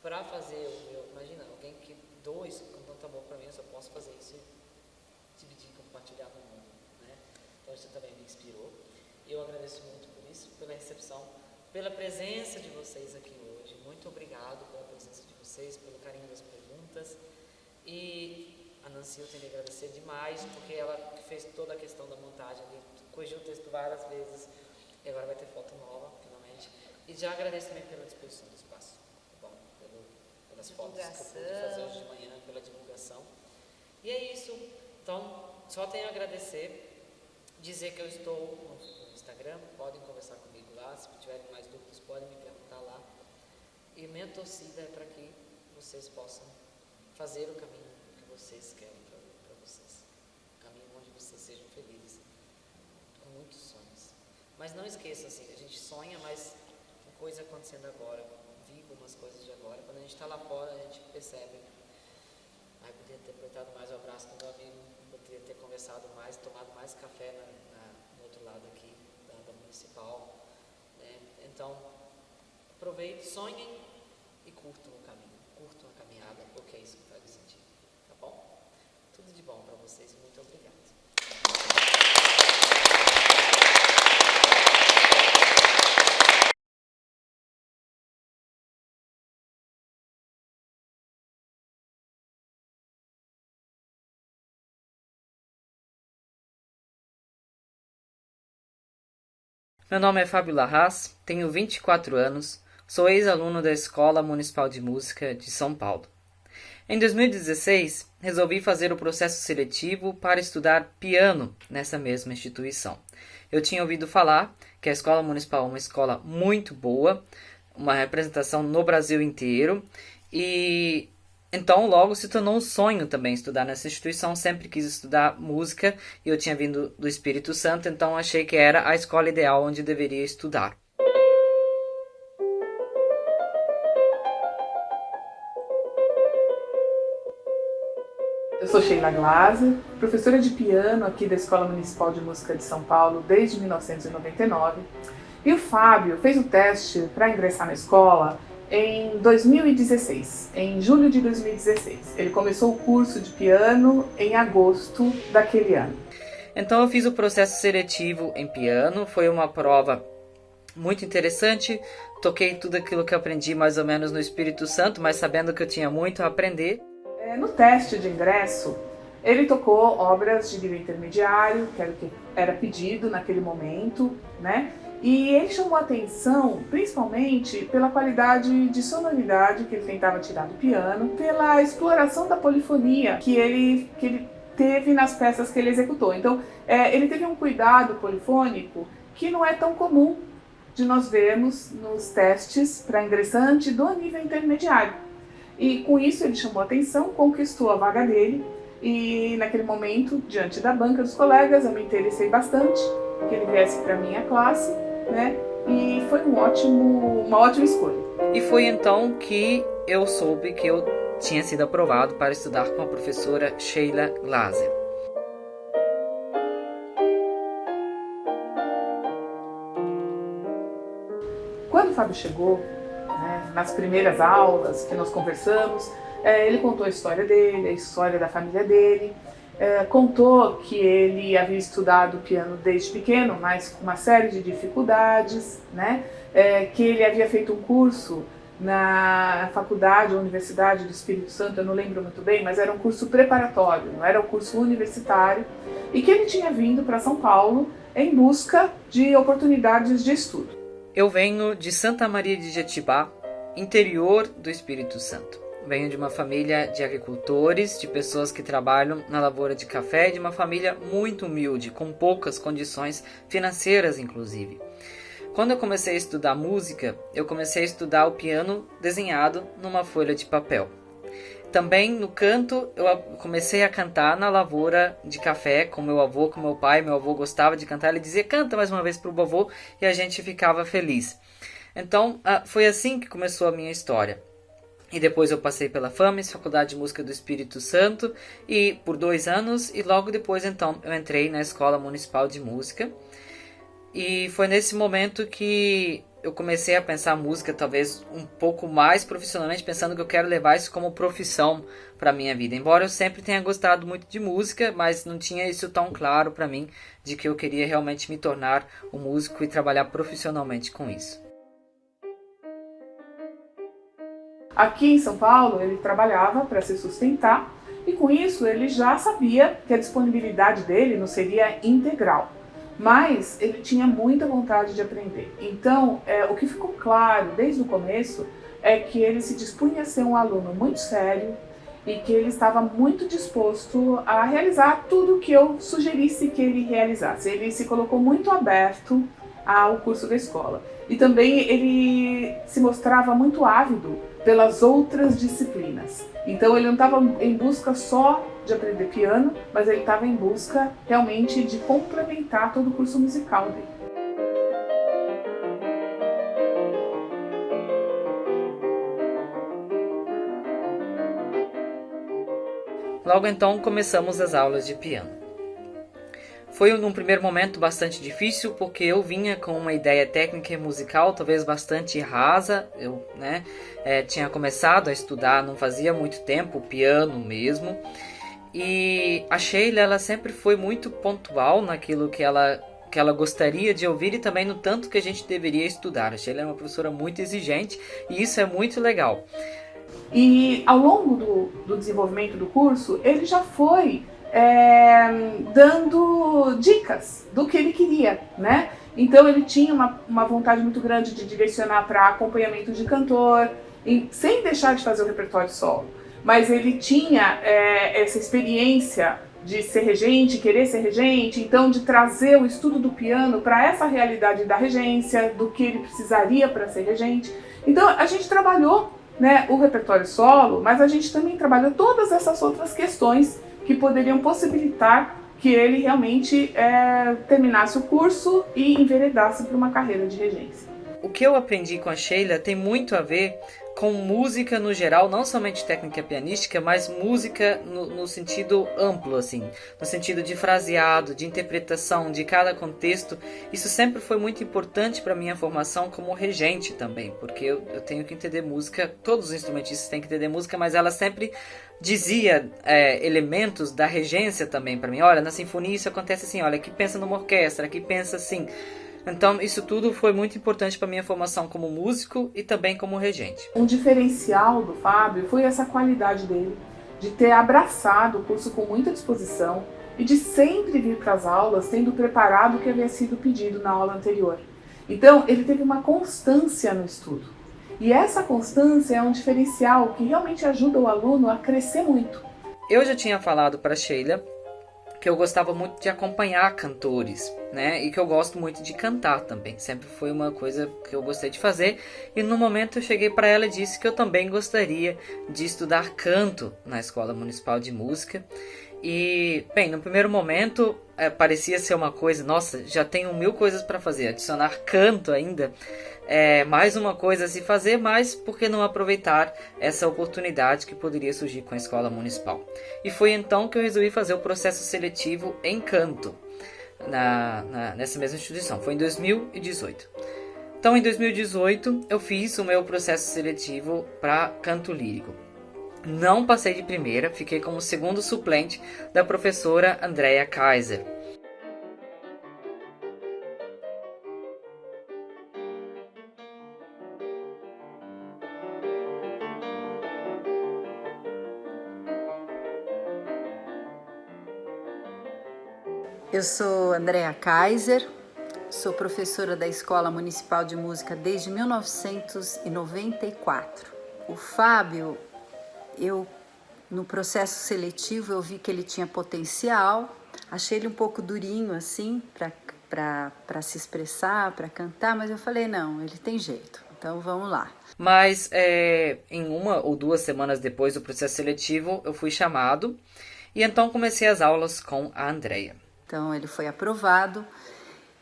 para fazer o meu. Imagina, alguém que doa isso com tanto amor para mim, eu só posso fazer isso e dividir, compartilhar no mundo, né? Então, isso também me inspirou. Eu agradeço muito por isso, pela recepção, pela presença de vocês aqui hoje. Muito obrigado pela presença de vocês, pelo carinho das perguntas. E a Nancy eu tenho que agradecer demais, porque ela fez toda a questão da montagem, corrigiu o texto várias vezes, e agora vai ter foto nova, finalmente. E já agradeço também pela disposição do espaço, tá bom? Pelas fotos que eu pude fazer hoje de manhã, pela divulgação. E é isso. Então, só tenho a agradecer, dizer que eu estou no Instagram, podem conversar comigo lá, se tiverem mais dúvidas, podem me perguntar lá. E minha torcida é para que vocês possam fazer o caminho que vocês querem para vocês. O caminho onde vocês sejam felizes, com muitos sonhos. Mas não esqueçam, assim, a gente sonha, mas tem coisa acontecendo agora, viva umas coisas de agora. Quando a gente está lá fora, a gente percebe, poderia ter apertado mais o abraço do meu amigo, poderia ter conversado mais, tomado mais café no outro lado aqui, da municipal, né? Então, aproveitem, sonhem e curtam o caminho, curtam a caminhada, porque é isso que faz sentido, tá bom? Tudo de bom para vocês e muito obrigado. Meu nome é Fábio Larraz, tenho 24 anos, sou ex-aluno da Escola Municipal de Música de São Paulo. Em 2016, resolvi fazer o processo seletivo para estudar piano nessa mesma instituição. Eu tinha ouvido falar que a Escola Municipal é uma escola muito boa, uma representação no Brasil inteiro, e então logo se tornou um sonho também estudar nessa instituição. Sempre quis estudar música e eu tinha vindo do Espírito Santo, então achei que era a escola ideal onde deveria estudar. Eu sou Sheila Glaser, professora de piano aqui da Escola Municipal de Música de São Paulo desde 1999. E o Fábio fez o teste para ingressar na escola em 2016, em julho de 2016. Ele começou o curso de piano em agosto daquele ano. Então eu fiz o processo seletivo em piano, foi uma prova muito interessante, toquei tudo aquilo que eu aprendi mais ou menos no Espírito Santo, mas sabendo que eu tinha muito a aprender. No teste de ingresso, ele tocou obras de nível intermediário, que era o que era pedido naquele momento, né? E ele chamou a atenção principalmente pela qualidade de sonoridade que ele tentava tirar do piano, pela exploração da polifonia que ele teve nas peças que ele executou. Então, ele teve um cuidado polifônico que não é tão comum de nós vermos nos testes para ingressante do nível intermediário. E com isso ele chamou a atenção, conquistou a vaga dele, e naquele momento, diante da banca dos colegas, eu me interessei bastante que ele viesse para a minha classe, né? e foi uma ótima escolha. E foi então que eu soube que eu tinha sido aprovado para estudar com a professora Sheila Glaser. Quando o Fábio chegou, né, nas primeiras aulas que nós conversamos, ele contou a história dele, a história da família dele, contou que ele havia estudado piano desde pequeno, mas com uma série de dificuldades, né, que ele havia feito um curso na faculdade ou universidade do Espírito Santo, eu não lembro muito bem, mas era um curso preparatório, não era um curso universitário, e que ele tinha vindo para São Paulo em busca de oportunidades de estudo. Eu venho de Santa Maria de Jetibá, interior do Espírito Santo. Venho de uma família de agricultores, de pessoas que trabalham na lavoura de café, de uma família muito humilde, com poucas condições financeiras, inclusive. Quando eu comecei a estudar música, eu comecei a estudar o piano desenhado numa folha de papel. Também no canto, eu comecei a cantar na lavoura de café com meu avô, com meu pai. Meu avô gostava de cantar, ele dizia, canta mais uma vez para o vovô, e a gente ficava feliz. Então, foi assim que começou a minha história. E depois eu passei pela FAMES, Faculdade de Música do Espírito Santo, e por 2 anos, e logo depois então eu entrei na Escola Municipal de Música. E foi nesse momento que eu comecei a pensar música talvez um pouco mais profissionalmente, pensando que eu quero levar isso como profissão para a minha vida. Embora eu sempre tenha gostado muito de música, mas não tinha isso tão claro para mim, de que eu queria realmente me tornar um músico e trabalhar profissionalmente com isso. Aqui em São Paulo ele trabalhava para se sustentar e com isso ele já sabia que a disponibilidade dele não seria integral. Mas ele tinha muita vontade de aprender. Então, o que ficou claro desde o começo é que ele se dispunha a ser um aluno muito sério e que ele estava muito disposto a realizar tudo que eu sugerisse que ele realizasse. Ele se colocou muito aberto ao curso da escola. E também ele se mostrava muito ávido pelas outras disciplinas. Então ele não estava em busca só de aprender piano, mas ele estava em busca realmente de complementar todo o curso musical dele. Logo então começamos as aulas de piano. Foi num primeiro momento bastante difícil, porque eu vinha com uma ideia técnica e musical talvez bastante rasa. Eu tinha começado a estudar, não fazia muito tempo, piano mesmo. E a Sheila, ela sempre foi muito pontual naquilo que ela gostaria de ouvir e também no tanto que a gente deveria estudar. A Sheila é uma professora muito exigente e isso é muito legal. E ao longo do desenvolvimento do curso, ele já foi dando dicas do que ele queria, né? Então ele tinha uma vontade muito grande de direcionar para acompanhamento de cantor, sem deixar de fazer o repertório solo. Mas ele tinha essa experiência de ser regente, querer ser regente, então de trazer o estudo do piano para essa realidade da regência, do que ele precisaria para ser regente. Então a gente trabalhou, né, o repertório solo, mas a gente também trabalhou todas essas outras questões que poderiam possibilitar que ele realmente terminasse o curso e enveredasse para uma carreira de regência. O que eu aprendi com a Sheila tem muito a ver com música no geral, não somente técnica pianística, mas música no sentido amplo, assim, no sentido de fraseado, de interpretação, de cada contexto. Isso sempre foi muito importante para a minha formação como regente também, porque eu tenho que entender música, todos os instrumentistas têm que entender música, mas ela sempre dizia elementos da regência também para mim. Olha, na sinfonia isso acontece assim, olha, aqui pensa numa orquestra, aqui pensa assim. Então, isso tudo foi muito importante para a minha formação como músico e também como regente. Um diferencial do Fábio foi essa qualidade dele, de ter abraçado o curso com muita disposição e de sempre vir para as aulas tendo preparado o que havia sido pedido na aula anterior. Então, ele teve uma constância no estudo. E essa constância é um diferencial que realmente ajuda o aluno a crescer muito. Eu já tinha falado para a Sheila que eu gostava muito de acompanhar cantores, né? E que eu gosto muito de cantar também. Sempre foi uma coisa que eu gostei de fazer. E no momento eu cheguei para ela e disse que eu também gostaria de estudar canto na Escola Municipal de Música. E, bem, no primeiro momento parecia ser uma coisa, nossa, já tenho 1000 coisas para fazer, adicionar canto ainda, mais uma coisa a se fazer, mas por que não aproveitar essa oportunidade que poderia surgir com a escola municipal? E foi então que eu resolvi fazer o processo seletivo em canto nessa mesma instituição, foi em 2018. Então, em 2018, eu fiz o meu processo seletivo para canto lírico. Não passei de primeira, fiquei como segundo suplente da professora Andrea Kaiser. Eu sou Andrea Kaiser, sou professora da Escola Municipal de Música desde 1994. O Fábio, no processo seletivo eu vi que ele tinha potencial, achei ele um pouco durinho assim para se expressar, para cantar, mas eu falei, não, ele tem jeito, então vamos lá. Mas em 1 ou 2 semanas depois do processo seletivo eu fui chamado e então comecei as aulas com a Andrea. Então ele foi aprovado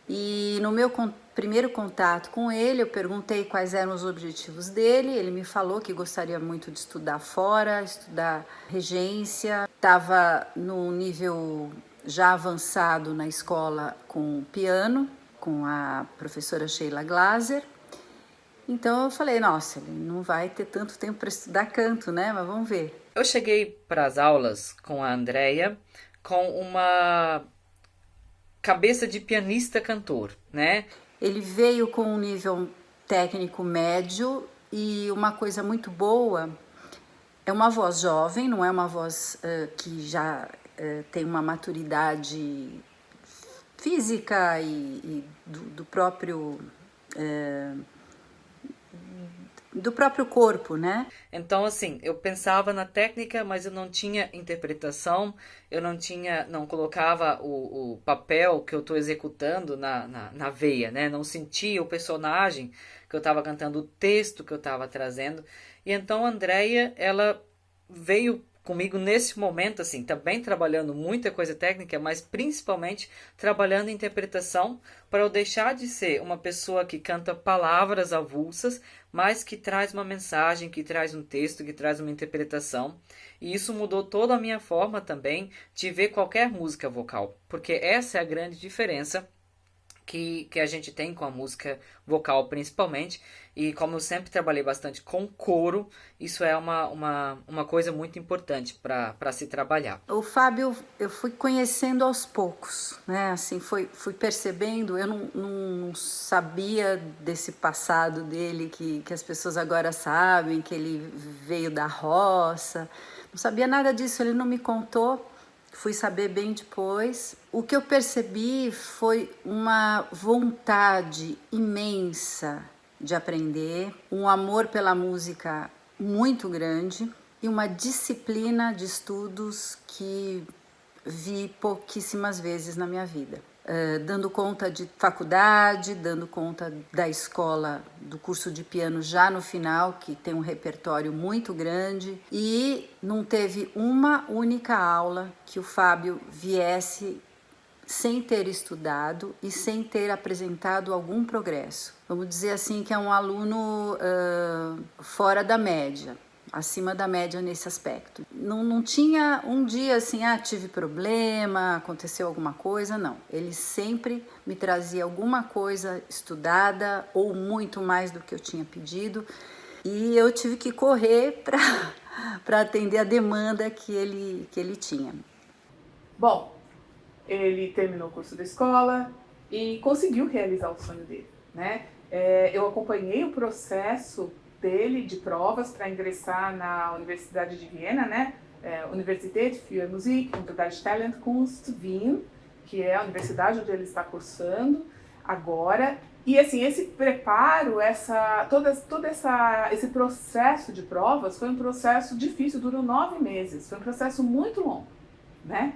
e no meu primeiro contato com ele eu perguntei quais eram os objetivos dele. Ele me falou que gostaria muito de estudar fora, estudar regência, estava no nível já avançado na escola com piano, com a professora Sheila Glaser. Então eu falei, nossa, ele não vai ter tanto tempo para estudar canto, né? Mas vamos ver. Eu cheguei para as aulas com a Andrea com uma cabeça de pianista-cantor, né? Ele veio com um nível técnico médio e uma coisa muito boa, é uma voz jovem, não é uma voz que já tem uma maturidade física e do próprio corpo, né? Então, assim, eu pensava na técnica, mas eu não tinha interpretação, eu não colocava o papel que eu estou executando na veia, né? Não sentia o personagem que eu estava cantando, o texto que eu estava trazendo. E então a Andrea, ela veio comigo nesse momento, assim, também trabalhando muita coisa técnica, mas principalmente trabalhando em interpretação, para eu deixar de ser uma pessoa que canta palavras avulsas, mas que traz uma mensagem, que traz um texto, que traz uma interpretação. E isso mudou toda a minha forma também de ver qualquer música vocal, porque essa é a grande diferença que a gente tem com a música vocal principalmente, e como eu sempre trabalhei bastante com coro, isso é uma coisa muito importante para se trabalhar. O Fábio eu fui conhecendo aos poucos, né? Assim, fui percebendo, eu não sabia desse passado dele que as pessoas agora sabem, que ele veio da roça, não sabia nada disso, ele não me contou. Fui saber bem depois. O que eu percebi foi uma vontade imensa de aprender, um amor pela música muito grande e uma disciplina de estudos que vi pouquíssimas vezes na minha vida. Dando conta de faculdade, dando conta da escola, do curso de piano já no final, que tem um repertório muito grande, e não teve uma única aula que o Fábio viesse sem ter estudado e sem ter apresentado algum progresso. Vamos dizer assim que é um aluno fora da média, acima da média nesse aspecto. Não tinha um dia assim, tive problema, aconteceu alguma coisa, não. Ele sempre me trazia alguma coisa estudada ou muito mais do que eu tinha pedido e eu tive que correr para atender a demanda que ele tinha. Bom, ele terminou o curso da escola e conseguiu realizar o sonho dele, né? Eu acompanhei o processo dele de provas para ingressar na Universidade de Viena, né? Universität für Musik und Gestaltungskunst Wien, que é a universidade onde ele está cursando agora. E assim, esse preparo, esse processo de provas foi um processo difícil, durou 9 meses, foi um processo muito longo, né?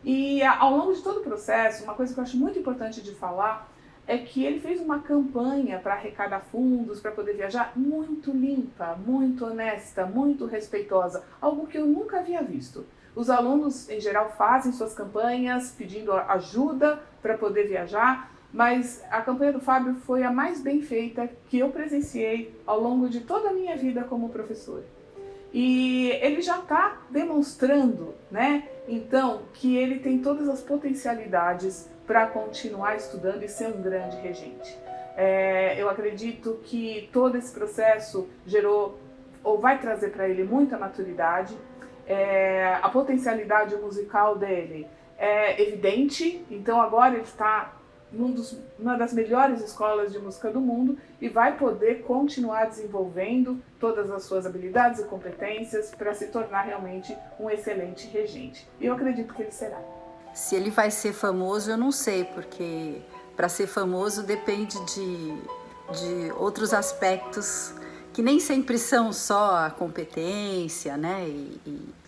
E ao longo de todo o processo, uma coisa que eu acho muito importante de falar, é que ele fez uma campanha para arrecadar fundos, para poder viajar, muito limpa, muito honesta, muito respeitosa, algo que eu nunca havia visto. Os alunos, em geral, fazem suas campanhas pedindo ajuda para poder viajar, mas a campanha do Fábio foi a mais bem feita que eu presenciei ao longo de toda a minha vida como professor. E ele já está demonstrando, né, então, que ele tem todas as potencialidades para continuar estudando e ser um grande regente. Eu acredito que todo esse processo gerou, ou vai trazer para ele muita maturidade. A potencialidade musical dele é evidente, então agora ele está numa das melhores escolas de música do mundo e vai poder continuar desenvolvendo todas as suas habilidades e competências para se tornar realmente um excelente regente. E eu acredito que ele será. Se ele vai ser famoso, eu não sei, porque para ser famoso depende de outros aspectos que nem sempre são só a competência, né,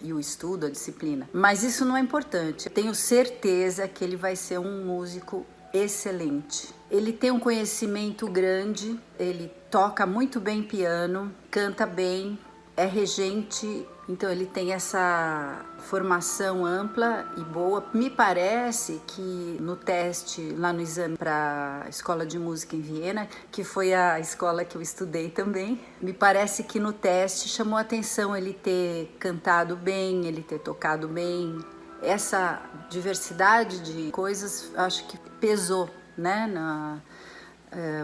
e o estudo, a disciplina. Mas isso não é importante. Eu tenho certeza que ele vai ser um músico excelente. Ele tem um conhecimento grande, ele toca muito bem piano, canta bem, é regente, então ele tem essa formação ampla e boa. Me parece que no teste, lá no exame para a Escola de Música em Viena, que foi a escola que eu estudei também, me parece que no teste chamou a atenção ele ter cantado bem, ele ter tocado bem. Essa diversidade de coisas acho que pesou, né,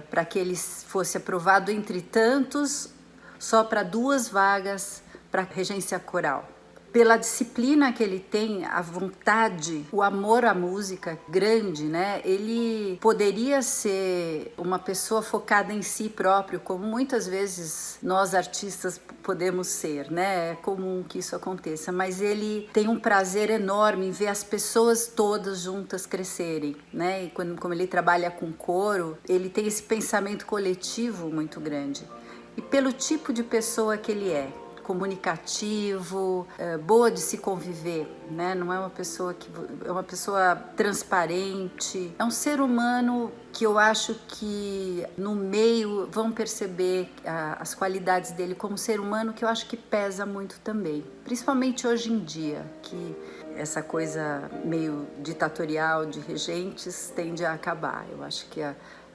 para que ele fosse aprovado entre tantos, só para 2 vagas para regência coral. Pela disciplina que ele tem, a vontade, o amor à música grande, né? Ele poderia ser uma pessoa focada em si próprio, como muitas vezes nós artistas podemos ser, né? É comum que isso aconteça, mas ele tem um prazer enorme em ver as pessoas todas juntas crescerem, né? E como ele trabalha com coro, ele tem esse pensamento coletivo muito grande. E pelo tipo de pessoa que ele é, comunicativo, boa de se conviver, né? Não é uma pessoa é uma pessoa transparente, é um ser humano que eu acho que no meio vão perceber as qualidades dele como ser humano, que eu acho que pesa muito também, principalmente hoje em dia, que essa coisa meio ditatorial de regentes tende a acabar. Eu acho que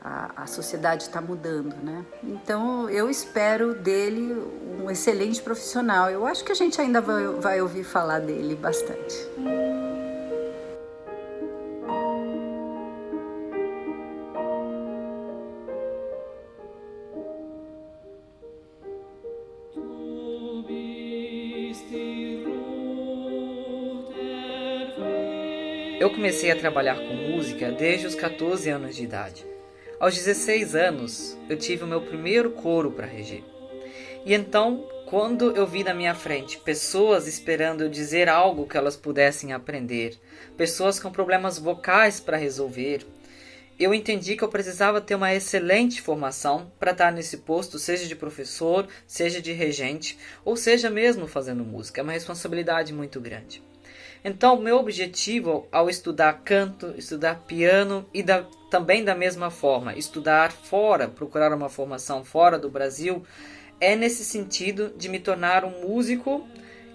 a sociedade está mudando, né? Então eu espero dele um excelente profissional. Eu acho que a gente ainda vai ouvir falar dele bastante. Eu comecei a trabalhar com música desde os 14 anos de idade. Aos 16 anos, eu tive o meu primeiro coro para reger. E então, quando eu vi na minha frente pessoas esperando eu dizer algo que elas pudessem aprender, pessoas com problemas vocais para resolver, eu entendi que eu precisava ter uma excelente formação para estar nesse posto, seja de professor, seja de regente, ou seja mesmo fazendo música. É uma responsabilidade muito grande. Então, meu objetivo ao estudar canto, estudar piano e também da mesma forma, estudar fora, procurar uma formação fora do Brasil, é nesse sentido de me tornar um músico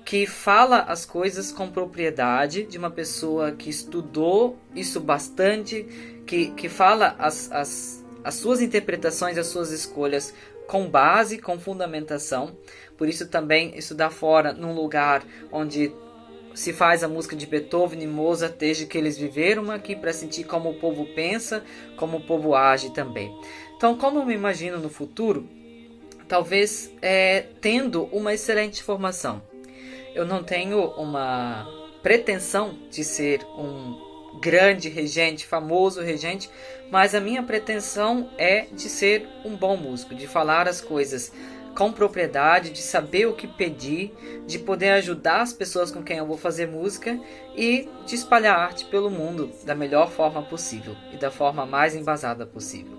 que fala as coisas com propriedade, de uma pessoa que estudou isso bastante, que fala as suas interpretações, as suas escolhas com base, com fundamentação. Por isso também estudar fora num lugar onde se faz a música de Beethoven e Mozart desde que eles viveram aqui, para sentir como o povo pensa, como o povo age também. Então, como eu me imagino no futuro, talvez tendo uma excelente formação. Eu não tenho uma pretensão de ser um grande regente, famoso regente, mas a minha pretensão é de ser um bom músico, de falar as coisas com propriedade, de saber o que pedir, de poder ajudar as pessoas com quem eu vou fazer música e de espalhar arte pelo mundo da melhor forma possível e da forma mais embasada possível.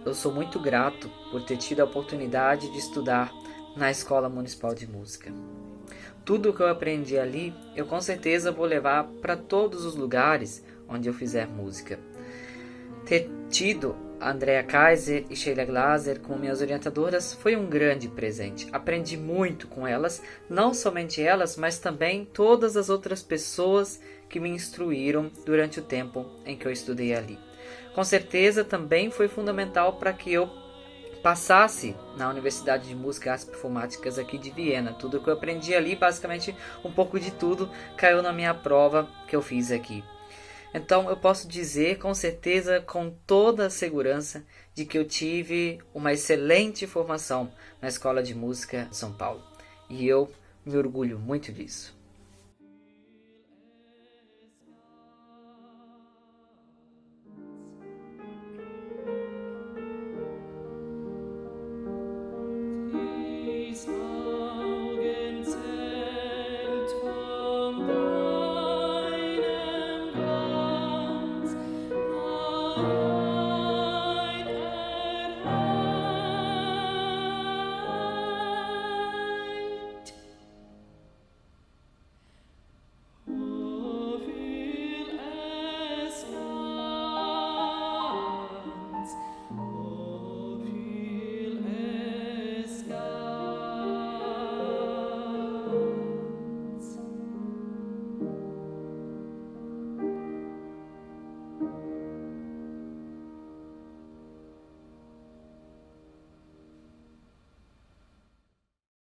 Eu sou muito grato por ter tido a oportunidade de estudar na Escola Municipal de Música. Tudo o que eu aprendi ali, eu com certeza vou levar para todos os lugares onde eu fizer música. Ter tido a Andrea Kaiser e Sheila Glaser como minhas orientadoras foi um grande presente. Aprendi muito com elas, não somente elas, mas também todas as outras pessoas que me instruíram durante o tempo em que eu estudei ali. Com certeza também foi fundamental para que eu passasse na Universidade de Música e Artes Performáticas aqui de Viena. Tudo que eu aprendi ali, basicamente um pouco de tudo, caiu na minha prova que eu fiz aqui. Então eu posso dizer com certeza, com toda a segurança, de que eu tive uma excelente formação na Escola de Música de São Paulo. E eu me orgulho muito disso.